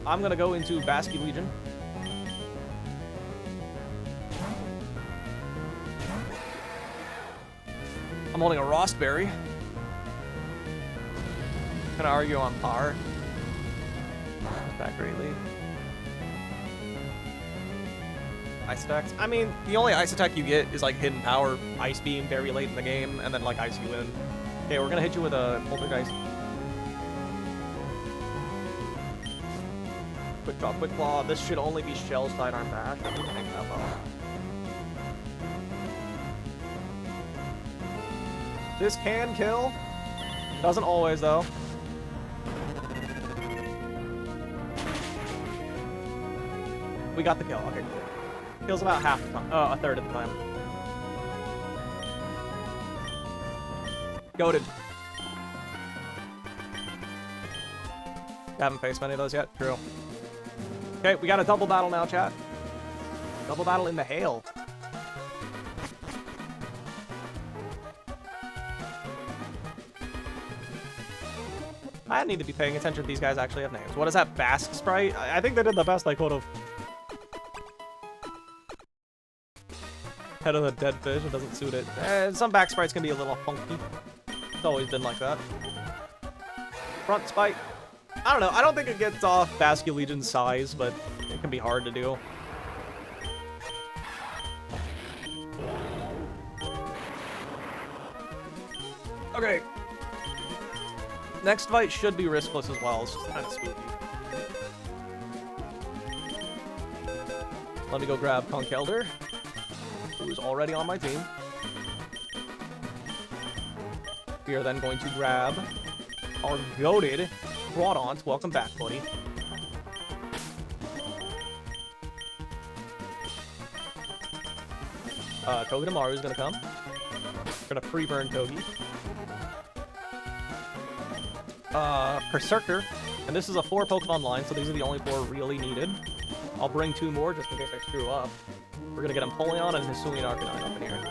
I'm gonna go into Basky Legion. I'm holding a Rostberry. Can I argue on par? Back greatly. Ice attacks. I mean, the only ice attack you get is like Hidden Power, Ice Beam very late in the game, and then like Ice you in. Okay, we're gonna hit you with a Poltergeist. Quick Draw, Quick Claw. This should only be Shell, Sidearm, Bash. I think that well. This can kill. Doesn't always, though. we got the kill. Okay, cool. Kills about half the time. Oh, a third of the time. Goated. Haven't faced many of those yet. True. Okay, we got a double battle now, chat. Double battle in the hail. I need to be paying attention if these guys actually have names. What is that, Basque Sprite? I think they did the best they could have. Head of the dead fish, it doesn't suit it. Some back sprites can be a little funky. It's always been like that. Front spike. I don't know. I don't think it gets off Basque Legion's size, but it can be hard to do. Okay. Next fight should be riskless as well. It's just kind of spooky. Let me go grab Conkeldurr, who is already on my team. We are then going to grab our goated Groudon. Welcome back, buddy. Togedemaru is gonna come. Gonna pre-burn Togi. Berserker, and this is a 4 Pokemon line, so these are the only 4 really needed. I'll bring 2 more just in case I screw up. We're gonna get Empoleon and Hisuian Arcanine up in here.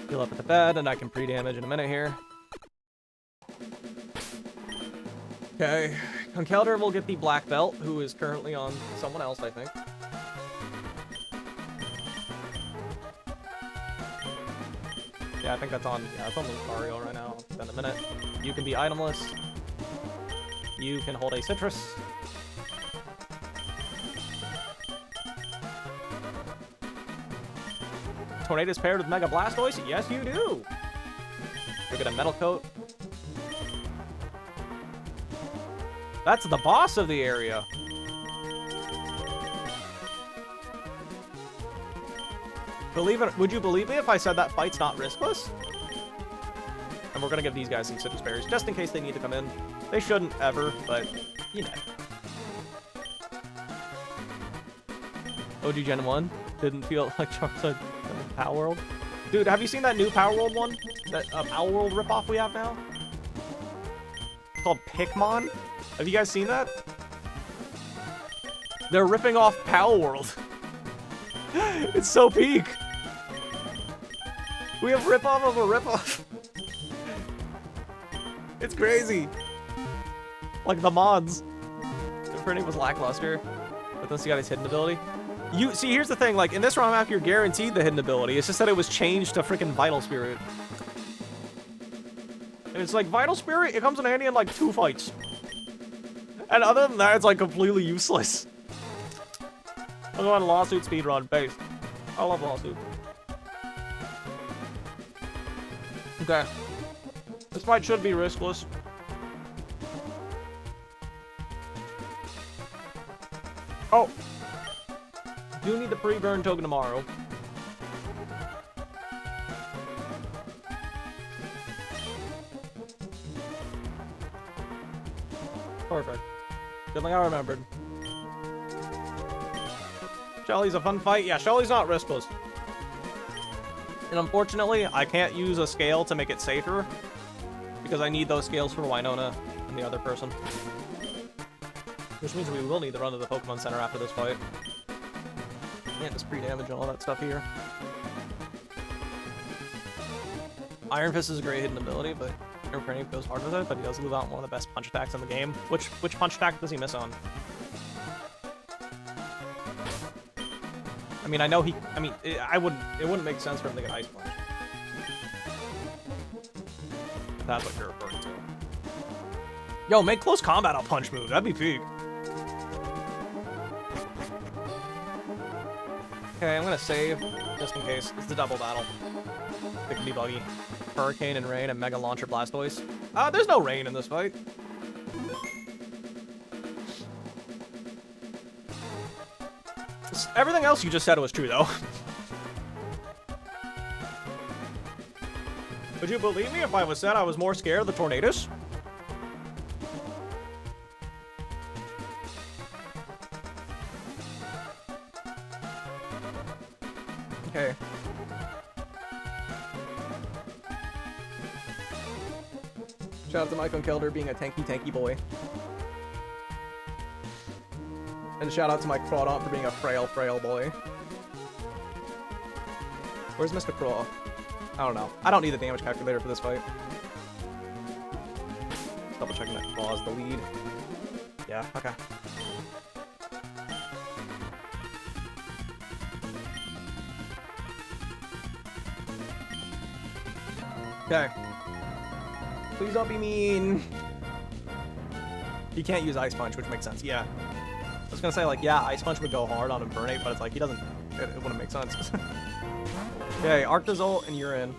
Heal up at the bed, and I can pre-damage in a minute here. Okay, Conkeldurr will get the black belt, who is currently on someone else, I think. Yeah, I think that's on, yeah, it's on Lucario right now. I'll spend a minute. You can be itemless. You can hold a citrus. Tornado's paired with Mega Blastoise? Yes, you do! You'll get a Metal Coat. That's the boss of the area. Believe it? Would you believe me if I said that fight's not riskless? And we're gonna give these guys some citrus berries just in case they need to come in. They shouldn't ever, but you know. OG Gen 1 didn't feel like Charizard Power World. Dude, have you seen that new Power World one? That Power World ripoff we have now? It's called Pikmon. Have you guys seen that? They're ripping off Power World. It's so peak. We have ripoff of a ripoff. It's crazy. Like the mods. The printing was lackluster, but then you got his hidden ability. You see, here's the thing. Like in this ROM map, you're guaranteed the hidden ability. It's just that it was changed to freaking Vital Spirit. And it's like Vital Spirit. It comes in handy in like 2 fights. And other than that, it's like completely useless. I'll go on Lawsuit speedrun base. I love Lawsuit. Okay. This fight should be riskless. Oh! Do need to pre-burn Togedemaru. Perfect. Good thing I remembered. Shelly's a fun fight. Yeah, Shelly's not riskless. And unfortunately, I can't use a scale to make it safer because I need those scales for Winona and the other person. Which means we will need to run to the Pokemon Center after this fight. Can't just pre-damage and all that stuff here. Iron Fist is a great hidden ability, but Iron Crane goes hard with it, but he does leave out one of the best punch attacks in the game. Which punch attack does he miss on? I mean, I know he... I mean, it wouldn't make sense for him to get Ice Punch. If that's what you're referring to. Yo, make close combat a punch move. That'd be peak. Okay, I'm gonna save, just in case. It's the double battle. It can be buggy. Hurricane and Rain and Mega Launcher Blastoise. There's no rain in this fight. Everything else you just said was true, though. Would you believe me if I was said I was more scared of the tornadoes? Okay. Shout out to Mike Kelder being a tanky boy. And shout out to my Crawdont for being a frail boy. Where's Mr. Craw? I don't know. I don't need the damage calculator for this fight. Double checking that Craw is the lead. Yeah, okay. Okay. Please don't be mean. He can't use Ice Punch, which makes sense. Yeah. I was gonna say, like, yeah, Ice Punch would go hard on Infernape, but it's like, he doesn't... It wouldn't make sense. Okay, Arctozolt, and you're in.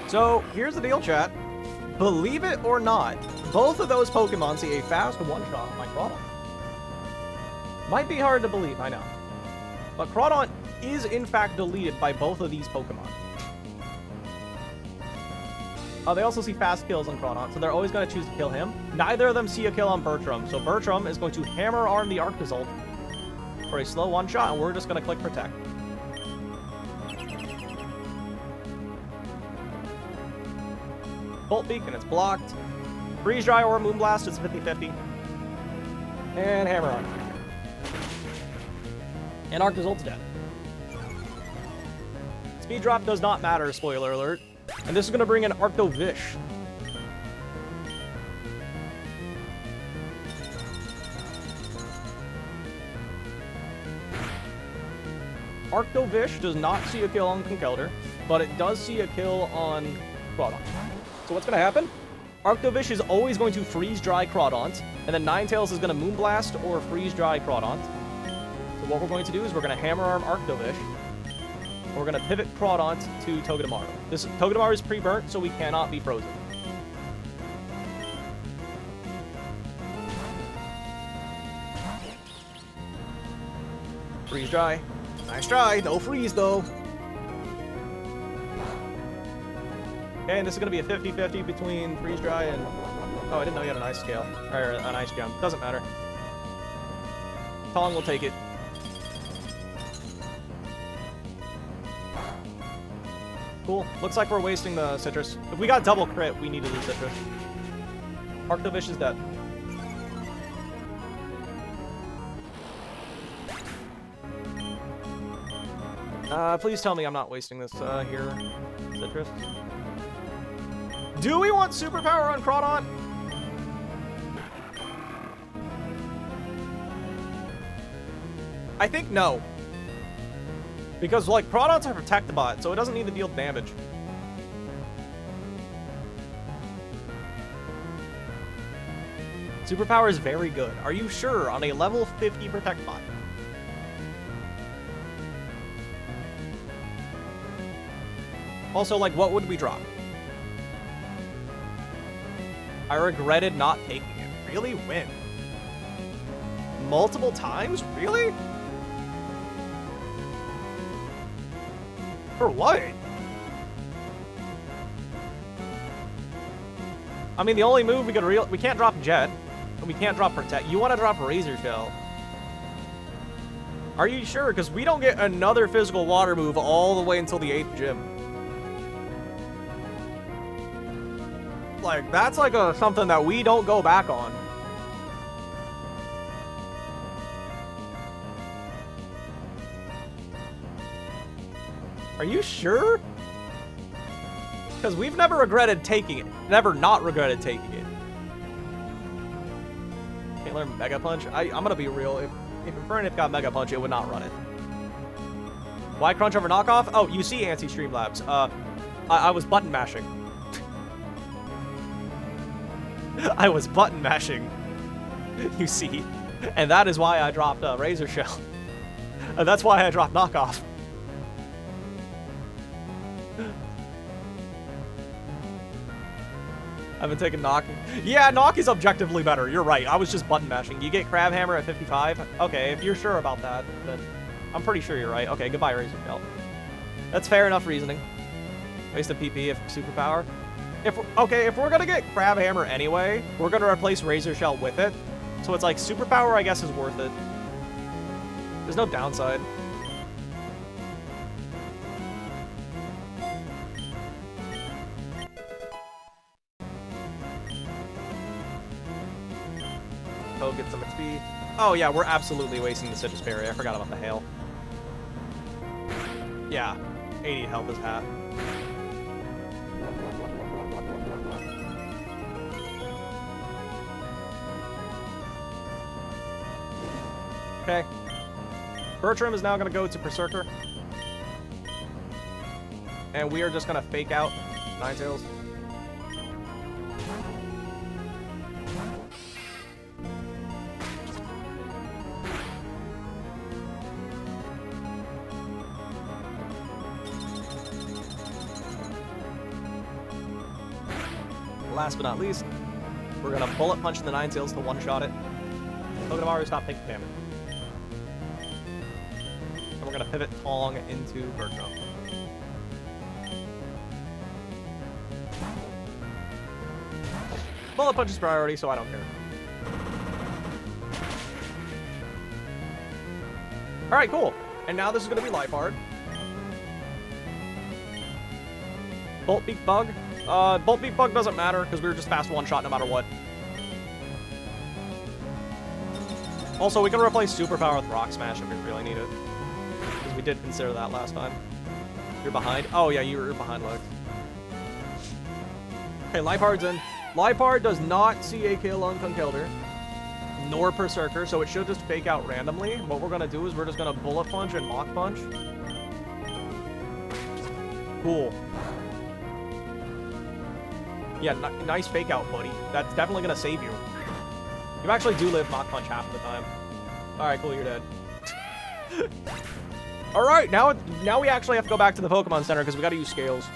So, here's the deal, chat. Believe it or not, both of those Pokemon see a fast one-shot on my Crawdont. Might be hard to believe, I know. But Crawdont is, in fact, deleted by both of these Pokemon. They also see fast kills on Crawdont, so they're always going to choose to kill him. Neither of them see a kill on Bertram, so Bertram is going to hammer arm the Arctozolt for a slow one-shot, and we're just going to click Protect. Bolt Beak, and it's blocked. Freeze Dry or Moonblast is 50-50. And hammer arm. And Arctozolt's dead. Speed drop does not matter, spoiler alert. And this is going to bring in Arctovish. Arctovish does not see a kill on Conkeldurr, but it does see a kill on Crawdont. So what's going to happen? Arctovish is always going to Freeze Dry Crawdont, and then Ninetales is going to Moonblast or Freeze Dry Crawdont. So what we're going to do is we're going to Hammer Arm Arctovish. We're going to pivot Crawdont to Togedemaru. This Togedemaru is pre-burnt, so we cannot be frozen. Freeze Dry. Nice try. No freeze, though. Okay, and this is going to be a 50-50 between Freeze Dry and... Oh, I didn't know you had an Ice Scale. Or an Ice Gem. Doesn't matter. Tong will take it. Cool. Looks like we're wasting the Citrus. If we got double crit, we needed the Citrus. Arctovish is dead. Please tell me I'm not wasting this here, Citrus. Do we want Superpower on Crawdont? I think no. Because, like, Crawdonts are Protect Bot, so it doesn't need to deal damage. Superpower is very good. Are you sure on a level 50 Protect Bot? Also, like, what would we drop? I regretted not taking it. Really? When? Multiple times? Really? For what? I mean, the only move we could we can't drop Jet, and we can't drop Protect. You want to drop Razor Shell? Are you sure? Because we don't get another physical water move all the way until the 8th gym. Like, that's like something that we don't go back on. Are you sure? Because we've never regretted taking it. Never not regretted taking it. Can't learn Mega Punch? I'm gonna be real. If Infernape got Mega Punch, it would not run it. Why Crunch over Knockoff? Oh, you see Anti-Streamlabs. I was button mashing. I was button mashing. You see. And that is why I dropped Razor Shell. And that's why I dropped Knockoff. I've been taking Knock. Yeah, Knock is objectively better. You're right. I was just button mashing. You get Crab Hammer at 55? Okay, if you're sure about that, then I'm pretty sure you're right. Okay, goodbye, Razor Shell. That's fair enough reasoning. Waste of PP if superpower. If we're gonna get Crab Hammer anyway, we're gonna replace Razor Shell with it. So it's like superpower, I guess, is worth it. There's no downside. Oh, get some XP. Oh yeah, we're absolutely wasting the Citrus Berry. I forgot about the hail. Yeah, 80 health is half. Okay. Bertram is now going to go to Berserker. And we are just going to fake out Ninetales. Last but not least, we're going to Bullet Punch the Ninetales to one-shot it. Togedemaru, stop taking damage. And we're going to pivot Tong into Bertram. Bullet Punch is priority, so I don't care. Alright, cool. And now this is going to be Life Hard. Bolt Beak Bug. Bolt Beak Bug doesn't matter, because we were just fast one-shot no matter what. Also, we can replace Superpower with Rock Smash if we really need it. Because we did consider that last time. You're behind? Oh, yeah, you were behind, Lex. Okay, Life Hard's in. Life Hard does not see a kill on Conkeldurr, nor Berserker, so it should just fake out randomly. What we're going to do is we're just going to Bullet Punch and Mach Punch. Cool. Yeah, nice fake out, buddy. That's definitely going to save you. You actually do live Mach Punch half the time. Alright, cool, you're dead. Alright, now we actually have to go back to the Pokemon Center because we got to use Scales.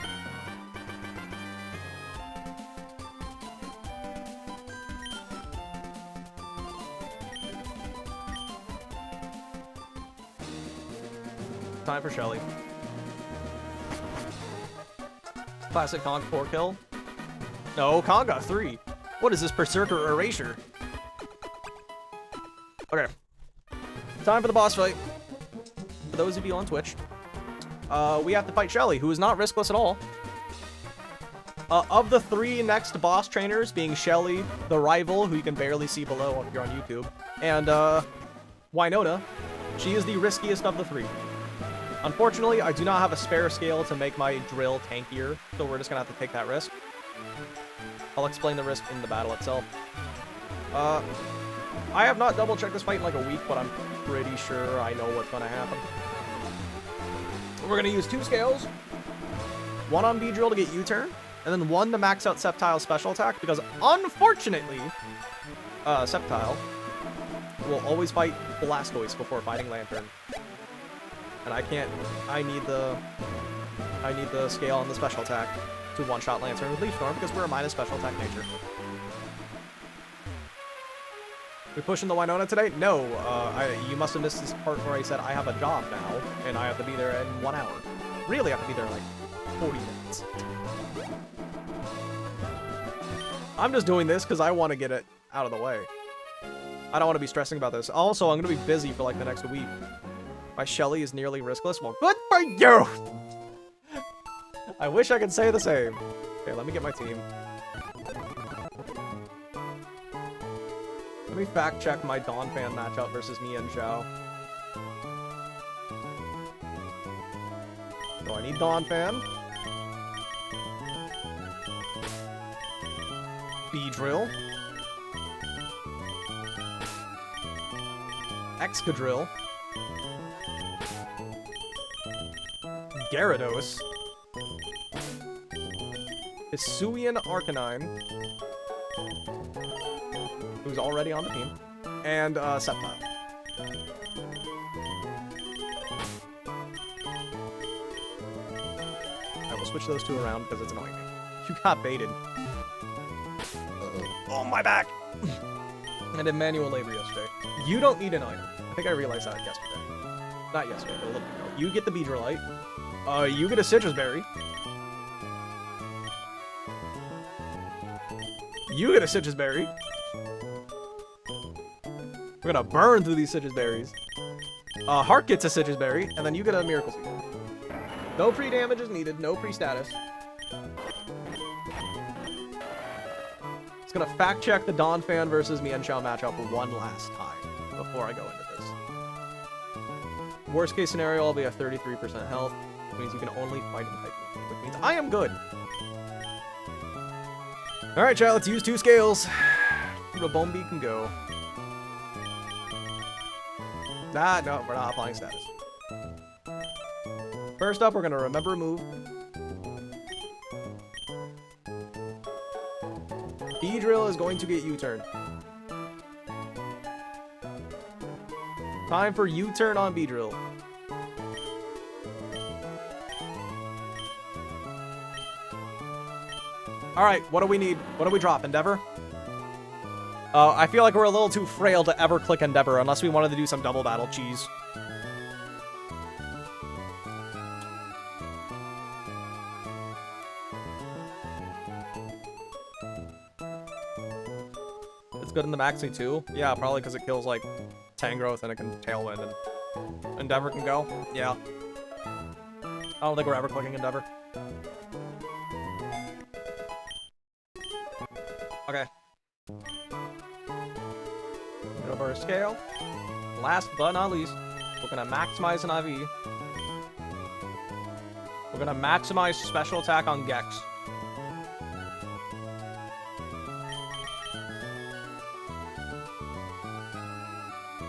Time for Shelly. Classic Kong 4 kill. No, Kong got 3. What is this, Berserker Erasure? Okay. Time for the boss fight. For those of you on Twitch, we have to fight Shelly, who is not riskless at all. Of the 3 next boss trainers, being Shelly, the rival, who you can barely see below if you're on YouTube, and Winona, she is the riskiest of the 3. Unfortunately, I do not have a spare scale to make my drill tankier, so we're just gonna have to take that risk. I'll explain the risk in the battle itself. I have not double-checked this fight in like a week, but I'm pretty sure I know what's gonna happen. We're gonna use 2 scales. One on Beedrill to get U-turn, and then one to max out Sceptile's special attack, because unfortunately, Sceptile will always fight Blastoise before fighting Lantern. And I need the scale on the special attack to one-shot Lantern with Leaf Storm, because we're a minus special attack nature. We pushing the Winona today? No, you must have missed this part where I said I have a job now, and I have to be there in 1 hour. Really, I have to be there in like 40 minutes. I'm just doing this because I want to get it out of the way. I don't want to be stressing about this. Also, I'm going to be busy for like the next week. My Shelly is nearly riskless. Well, good for you! I wish I could say the same. Okay, let me get my team. Let me fact check my Donphan matchup versus me and Zhao. So I need Donphan. Beedrill. Excadrill. Gyarados. Hisuian Arcanine, who's already on the team, and Sceptile. I will switch those 2 around because it's annoying me. You got baited. Oh, my back! I did manual labor yesterday. You don't need an item. I think I realized that yesterday. Not yesterday, but a little bit ago. You get the Beedrillite. You get a Citrus Berry. You get a Citrus Berry. We're gonna burn through these Citrus Berries. Heart gets a Citrus Berry, and then you get a Miracle Seed. No pre-damage is needed, no pre-status. It's gonna fact-check the Donphan versus Mienshao matchup one last time before I go into this. Worst case scenario, I'll be at 33% health, which means you can only fight in type B, which means I am good. Alright, chat, let's use 2 scales. Rabombi can go. Nah, no, we're not applying status. First up, we're gonna remember a move. Beedrill is going to get U-turn. Time for U-turn on Beedrill. Alright, what do we need? What do we drop? Endeavor? I feel like we're a little too frail to ever click Endeavor unless we wanted to do some double battle cheese. It's good in the Maxi too? Yeah, probably because it kills like Tangrowth and it can Tailwind and Endeavor can go. Yeah. I don't think we're ever clicking Endeavor. Okay. Get over a scale. Last but not least, we're gonna maximize an IV. We're gonna maximize special attack on Gex.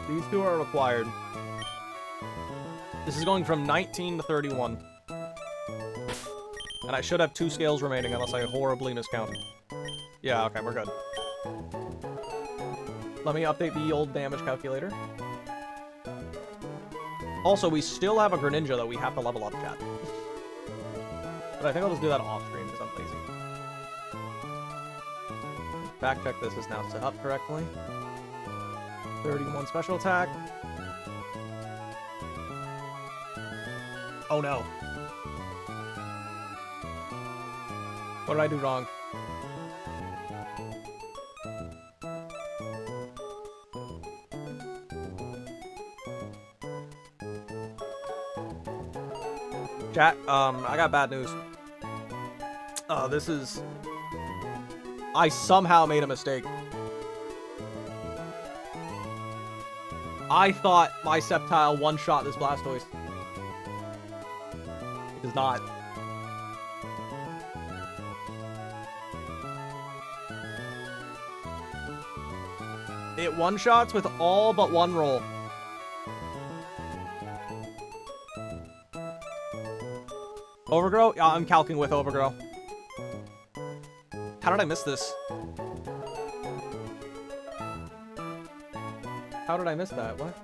These 2 are required. This is going from 19 to 31. And I should have 2 scales remaining unless I horribly miscounted. Yeah, okay, we're good. Let me update the old damage calculator. Also, we still have a Greninja that we have to level up, chat. But I think I'll just do that off screen because I'm lazy. Fact check this is now set up correctly. 31 special attack. Oh no. What did I do wrong? Chat, I got bad news. I somehow made a mistake. I thought my Sceptile one-shot this Blastoise. It does not. It one-shots with all but 1 roll. Overgrow? Yeah, I'm calcing with Overgrow. How did I miss this? How did I miss that? What?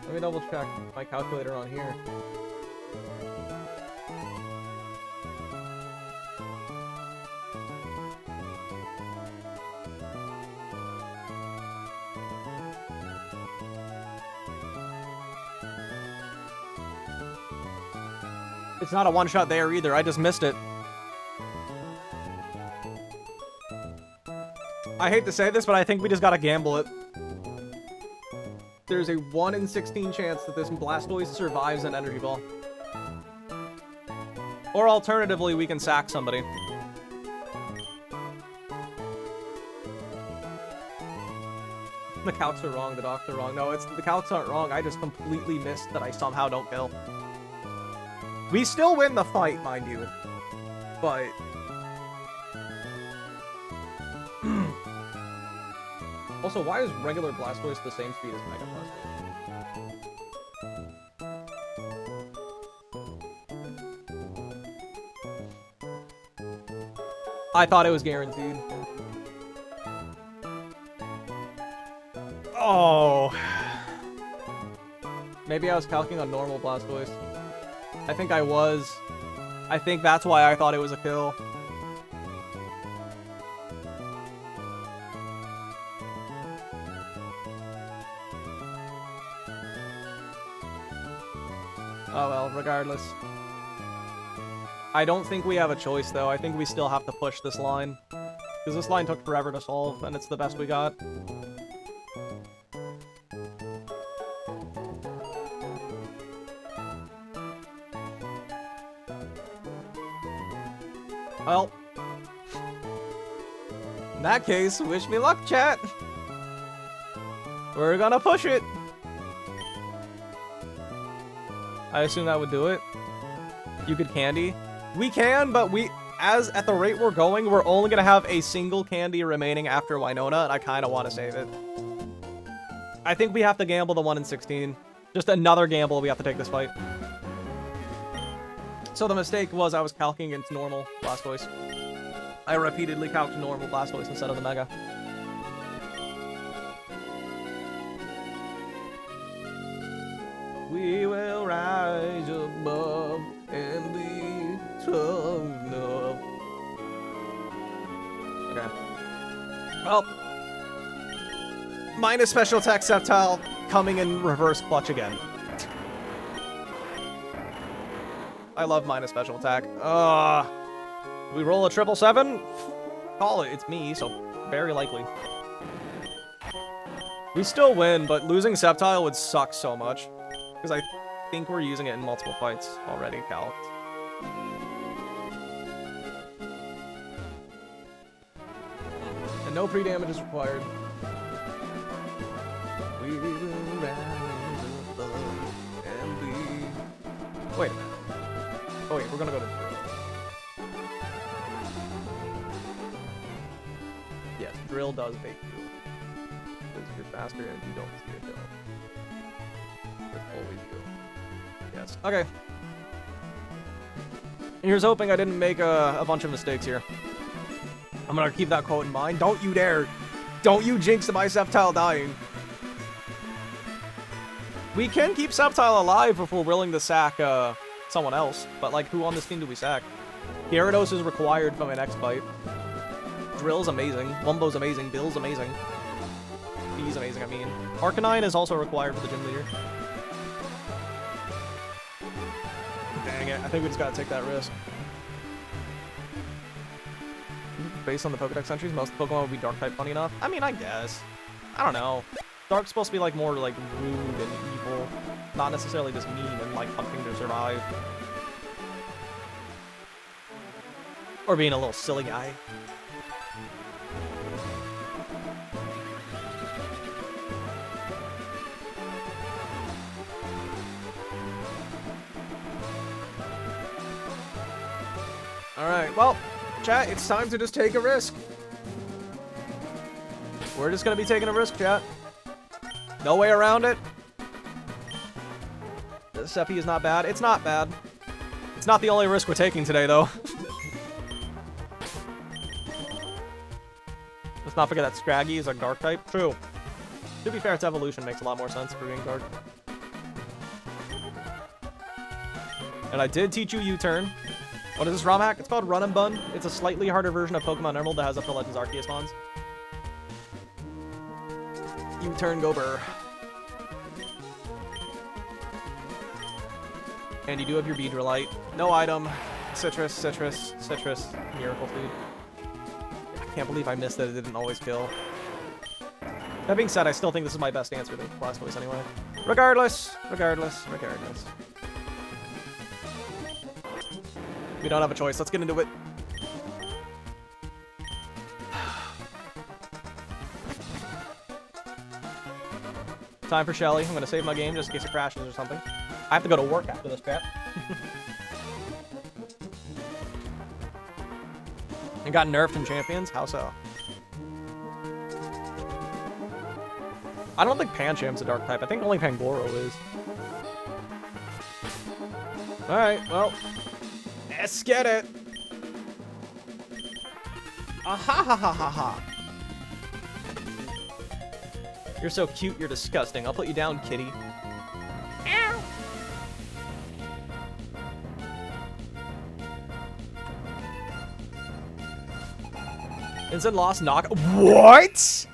Let me double check my calculator on here. It's not a one-shot there either. I just missed it. I hate to say this, but I think we just gotta gamble it. There's a 1 in 16 chance that this Blastoise survives an Energy Ball. Or alternatively, we can sack somebody. The calcs are wrong, the docs are wrong. No, the calcs aren't wrong. I just completely missed that I somehow don't kill. We still win the fight, mind you. But... also, why is regular Blastoise the same speed as Mega Blastoise? I thought it was guaranteed. Oh. Maybe I was calculating on normal Blastoise. I think I was. I think that's why I thought it was a kill. Oh well, regardless. I don't think we have a choice though. I think we still have to push this line. Because this line took forever to solve, and it's the best we got. Well, in that case, wish me luck, chat. We're gonna push it. I assume that would do it. You could candy. We can, but at the rate we're going, we're only gonna have a single candy remaining after Winona, and I kind of want to save it. I think we have to gamble the 1 in 16. Just another gamble we have to take this fight. So the mistake was I was calcing against normal Blastoise. I repeatedly calced normal Blastoise instead of the Mega. We will rise above and be tough enough. Okay. Well, minus special attack Sceptile coming in reverse clutch again. I love minus special attack. We roll a 777? Call it. It's me, so very likely. We still win, but losing Sceptile would suck so much. Because I think we're using it in multiple fights already, calced. And no pre-damage is required. We will rise above and be... Wait a minute. Oh wait, we're gonna go to Drill. Yes, Drill does bake you. Because you're faster and you don't see it go. It's always you. Yes. Okay. Here's hoping I didn't make a bunch of mistakes here. I'm gonna keep that quote in mind. Don't you dare! Don't you jinx my Sceptile dying! We can keep Sceptile alive if we're willing to sack, someone else, but like, who on this team do we sack? Gyarados is required for my next fight. Drill's amazing. Wumbo's amazing. Bill's amazing. He's amazing, I mean. Arcanine is also required for the gym leader. Dang it, I think we just gotta take that risk. Based on the Pokedex entries, most Pokemon would be Dark-type, funny enough. I mean, I guess. I don't know. Dark's supposed to be like more like rude and evil. Not necessarily just mean and like hunting to survive. Or being a little silly guy. Alright, well, chat, it's time to just take a risk. We're just gonna be taking a risk, chat. No way around it. The Seppi is not bad. It's not bad. It's not the only risk we're taking today, though. Let's not forget that Scraggy is a Dark type. True. To be fair, its evolution makes a lot more sense for being Dark. And I did teach you U-turn. What is this ROM hack? It's called Run and Bun. It's a slightly harder version of Pokemon Emerald that has up to Legends Arceus spawns. U-turn, go burr. And you do have your Beedrillite. No item. Citrus, Citrus, Citrus. Miracle Food. I can't believe I missed that it didn't always kill. That being said, I still think this is my best answer to Blastoise anyway. Regardless. We don't have a choice. Let's get into it. Time for Shelly. I'm going to save my game just in case it crashes or something. I have to go to work after this, chat. It got nerfed in Champions? How so? I don't think Pancham's a Dark type. I think only Pangoro is. Alright, well. Let's get it! Ah-ha-ha-ha-ha-ha! You're so cute, you're disgusting. I'll put you down, kitty. Ow! Instant lost knock. What?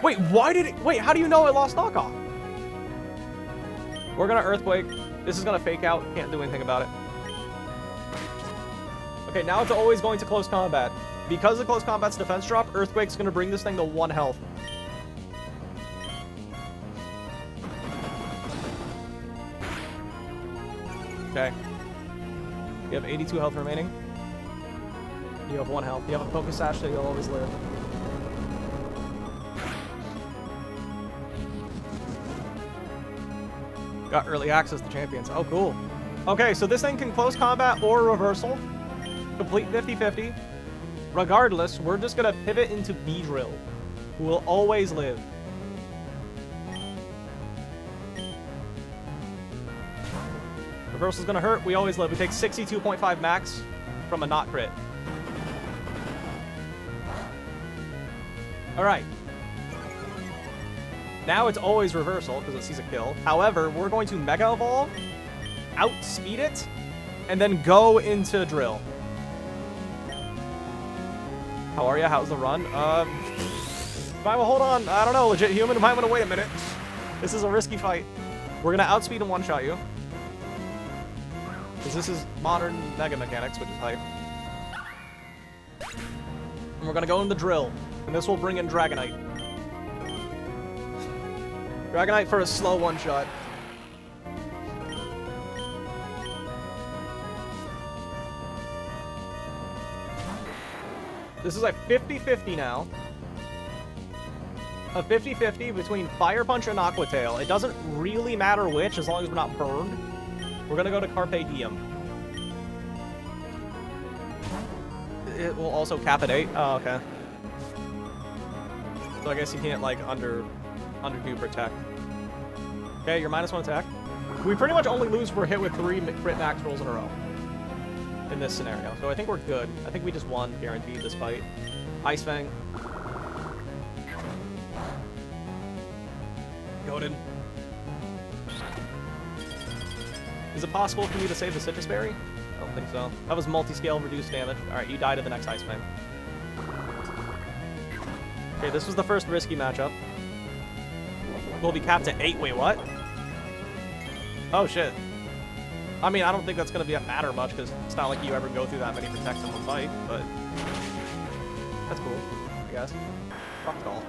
Wait, why did it? Wait, how do you know it lost knockoff? We're gonna Earthquake. This is gonna fake out. Can't do anything about it. Okay, Okay, now it's always going to close combat. Because of close combat's defense drop, Earthquake's gonna bring this thing to 1 health. Okay. You have 82 health remaining. You have 1 health. You have a Poké Sash, so you'll always live. Got early access to champions. Oh, cool. Okay, so this thing can close combat or reversal. Complete 50-50. Regardless, we're just gonna pivot into Beedrill, who will always live. Reversal's gonna hurt. We always live. We take 62.5 max from a not crit. Alright. Now it's always reversal because it sees a kill. However, we're going to Mega Evolve, outspeed it, and then go into Drill. How are you? How's the run? Hold on. I don't know. Legit human. You might want to wait a minute. This is a risky fight. We're going to outspeed and one-shot you. Because this is modern Mega mechanics, which is hype. And we're going to go into Drill. And this will bring in Dragonite. Dragonite for a slow one-shot. This is a 50-50 now. A 50-50 between Fire Punch and Aqua Tail. It doesn't really matter which, as long as we're not burned. We're gonna go to Carpe Diem. It will also cap at 8. Oh, okay. So I guess you can't, like, under do protect. Okay, you're -1 attack. We pretty much only lose if we're hit with 3 crit max rolls in a row. In this scenario. So I think we're good. I think we just won, guaranteed, this fight. Ice Fang. Goaded. Is it possible for you to save the Citrus Berry? I don't think so. That was multi-scale reduced damage. Alright, you die to the next Ice Fang. Okay, this was the first risky matchup. We'll be capped at 8. Wait, what? Oh, shit. I mean, I don't think that's going to matter much, because it's not like you ever go through that many protects in one fight, but that's cool, I guess. Fuck it all.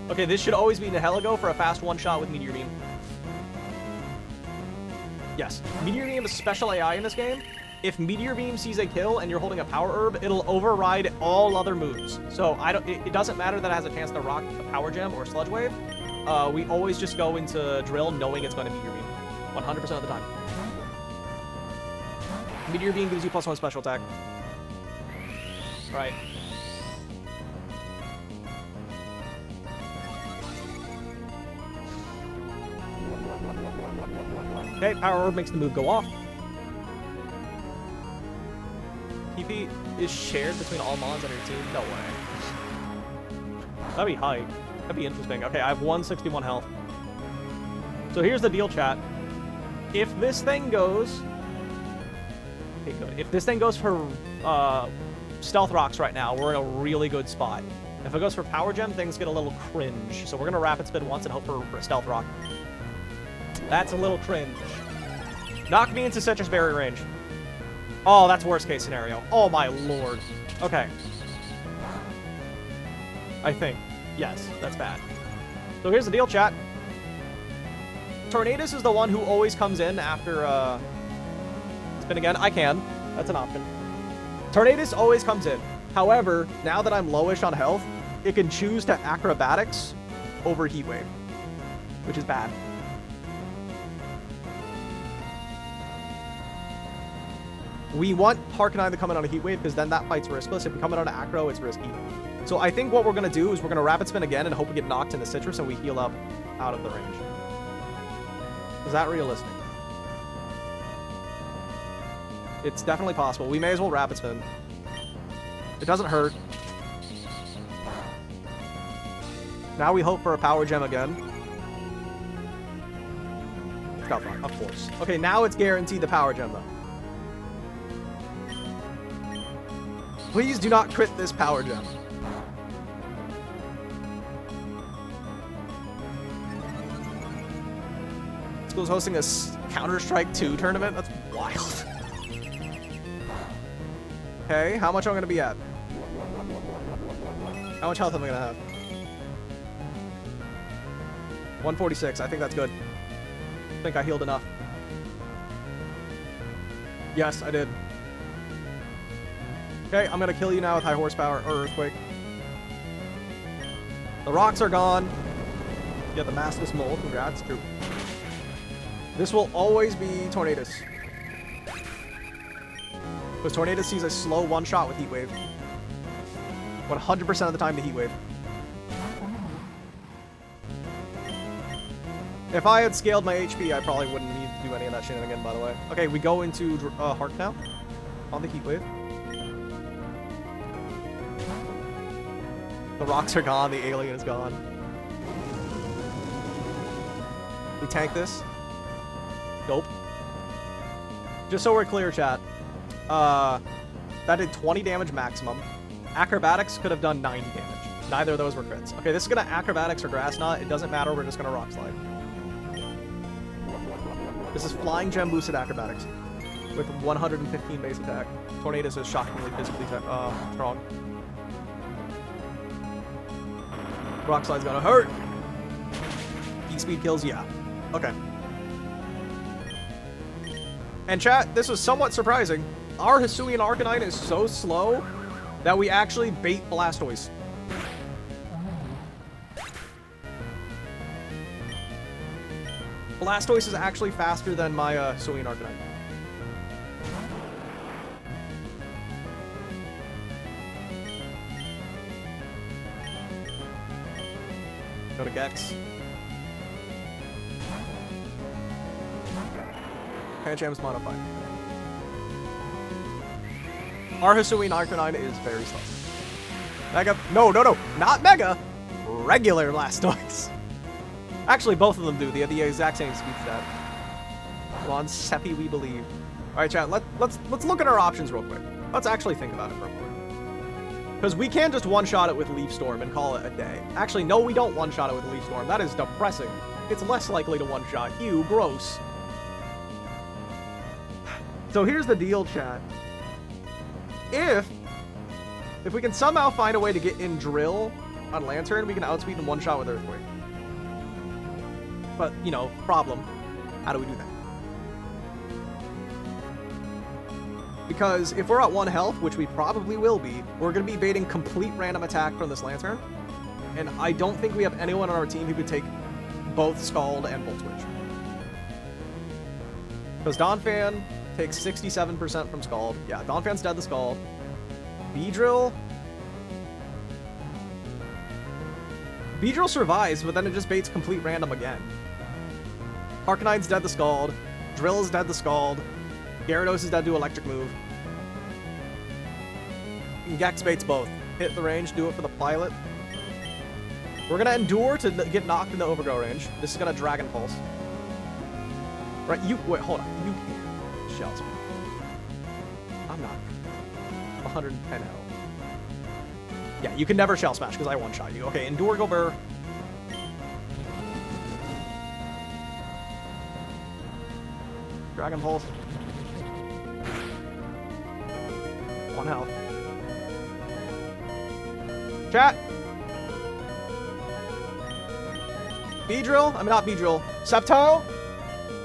Okay, this should always be Nihilego for a fast one-shot with Meteor Beam. Yes, Meteor Beam is special AI in this game. If Meteor Beam sees a kill and you're holding a Power Herb, it'll override all other moves. So it doesn't matter that it has a chance to rock a Power Gem or Sludge Wave. We always just go into Drill knowing it's going to Meteor Beam. 100% of the time. Meteor Beam gives you +1 special attack. Right. Okay, Power Orb makes the move go off. TP is shared between all mons on your team? No way. That'd be hype. That'd be interesting. Okay, I have 161 health. So here's the deal, chat. If this thing goes... Okay, good. If this thing goes for Stealth Rocks right now, we're in a really good spot. If it goes for Power Gem, things get a little cringe. So we're going to Rapid Spin once and hope for a Stealth Rock. That's a little cringe. Knock me into Citrus Berry range. Oh, that's worst case scenario. Oh my lord. Okay. I think. Yes, that's bad. So here's the deal, chat. Tornadus is the one who always comes in after, spin again. I can. That's an option. Tornadus always comes in. However, now that I'm lowish on health, it can choose to Acrobatics over Heat Wave, which is bad. We want Harknine to come in on a Heat Wave because then that fight's riskless. If we come in on an Acro, it's risky. So I think what we're going to do is we're going to Rapid Spin again and hope we get knocked into Citrus and we heal up out of the range. Is that realistic? It's definitely possible. We may as well Rapid Spin. It doesn't hurt. Now we hope for a Power Gem again. It's got fun, of course. Okay, now it's guaranteed the Power Gem, though. Please do not crit this Power Gem. School's hosting a Counter-Strike 2 tournament? That's wild. Okay, how much am I gonna be at? How much health am I gonna have? 146. I think that's good. I think I healed enough. Yes, I did. Okay, I'm gonna kill you now with high horsepower or earthquake. The rocks are gone. You get the maskless mole. Congrats. True. This will always be Tornadus. Because Tornadus sees a slow one-shot with Heat Wave. 100% of the time to Heat Wave. If I had scaled my HP, I probably wouldn't need to do any of that shenanigan, by the way. Okay, we go into Heart now. On the Heat Wave. The rocks are gone, the alien is gone. We tank this. Nope. Just so we're clear, chat. That did 20 damage maximum. Acrobatics could have done 90 damage. Neither of those were crits. Okay, this is gonna Acrobatics or Grass Knot. It doesn't matter, we're just gonna Rock Slide. This is Flying Gem boosted Acrobatics. With 115 base attack. Tornadus is shockingly physically strong. Rock Slide's gonna hurt. Peak speed kills, yeah. Okay. And chat, this was somewhat surprising. Our Hisuian Arcanine is so slow that we actually bait Blastoise. Blastoise is actually faster than my Hisuian Arcanine. Go to Gex. Pancham's modified. Our Hisuian Arcanine is very slow. Mega. No, not Mega. Regular Blastoise. Actually, both of them do. They have the exact same speed stat. Come on, Seppi, we believe. All right, chat. Let's look at our options real quick. Let's actually think about it for a moment. Because we can just one-shot it with Leaf Storm and call it a day. Actually, no, we don't one-shot it with Leaf Storm. That is depressing. It's less likely to one-shot. Ew, gross. So here's the deal, chat. If we can somehow find a way to get in Drill on Lantern, we can outspeed in one shot with Earthquake. But, you know, problem. How do we do that? Because if we're at 1 health, which we probably will be, we're going to be baiting complete random attack from this Lantern. And I don't think we have anyone on our team who could take both Scald and Volt Switch. Because Donphan takes 67% from Scald. Yeah, Donphan's dead to Scald. Beedrill survives, but then it just baits complete random again. Arcanine's dead to Scald. Drill's dead to Scald. Gyarados is dead to Electric Move. And Gex baits both. Hit the range, do it for the Pilot. We're gonna Endure to get knocked in the Overgrow range. This is gonna Dragon Pulse. Right, wait, hold on. You can't. Shells. I'm not. 110 health. Yeah, you can never Shell Smash because I one-shot you. Okay, Endure Gobert. Dragon Pulse. 1 health. Chat. Beedrill? I mean, not Beedrill. Sceptile?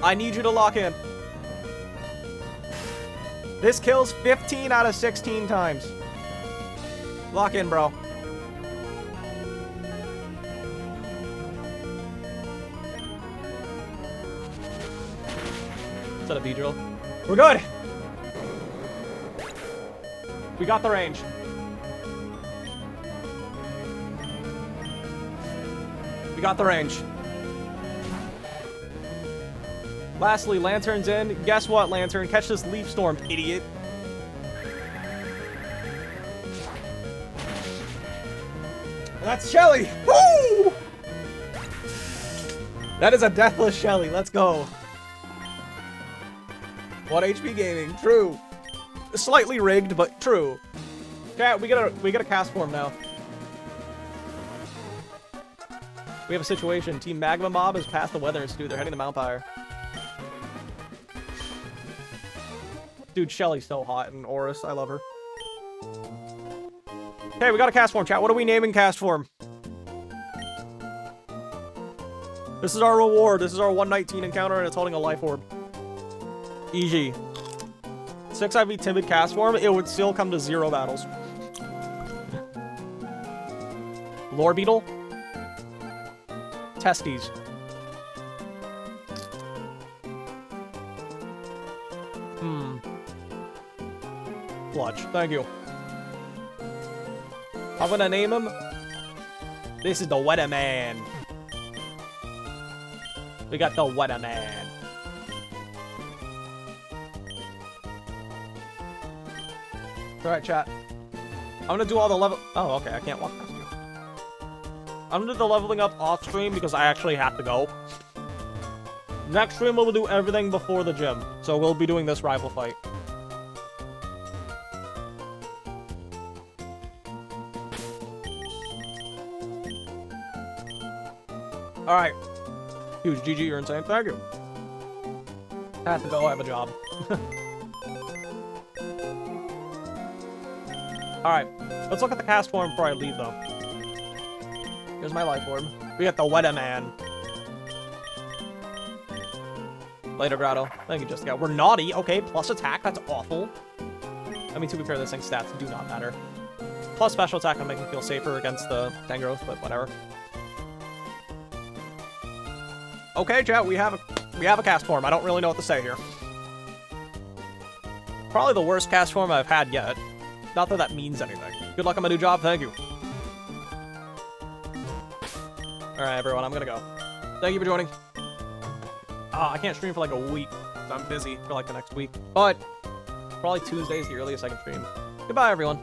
I need you to lock in. This kills 15 out of 16 times. Lock in, bro. Is that a Beedrill? We're good! We got the range. We got the range. Lastly, Lantern's in. Guess what, Lantern? Catch this Leaf Storm, idiot. That's Shelly! Woo! That is a deathless Shelly. Let's go. 1 HP gaming. True. Slightly rigged, but true. Chat, we get a cast form now. We have a situation. Team Magma Mob has passed the Weather Institute. They're heading to Mountfire. Dude, Shelly's so hot in Oris. I love her. Okay, we got a cast form, chat. What are we naming cast form? This is our reward. This is our 119 encounter, and it's holding a life orb. EG. 6 IV timid cast form, it would still come to 0 battles. Lore Beetle. Testes. Clutch. Thank you. I'm gonna name him. This is the Weatherman. We got the Weatherman. Alright, chat. I'm gonna do all the level. Oh, okay. I can't walk past you. I'm gonna do the leveling up off stream because I actually have to go. Next stream, we'll do everything before the gym. So we'll be doing this rival fight. Alright. Huge GG, you're insane. Thank you. I have to go, I have a job. Alright. Let's look at the cast form before I leave, though. Here's my life orb. We got the Weatherman. Later, Grotto. Thank you, Jessica. We're naughty. Okay, plus attack. That's awful. I mean, to be fair, this thing's stats do not matter. Plus special attack will make me feel safer against the Tangrowth, but whatever. Okay, chat, we have a cast form. I don't really know what to say here. Probably the worst cast form I've had yet. Not that that means anything. Good luck on my new job. Thank you. Alright, everyone, I'm gonna go. Thank you for joining. I can't stream for like a week. I'm busy for like the next week. But probably Tuesday is the earliest I can stream. Goodbye, everyone.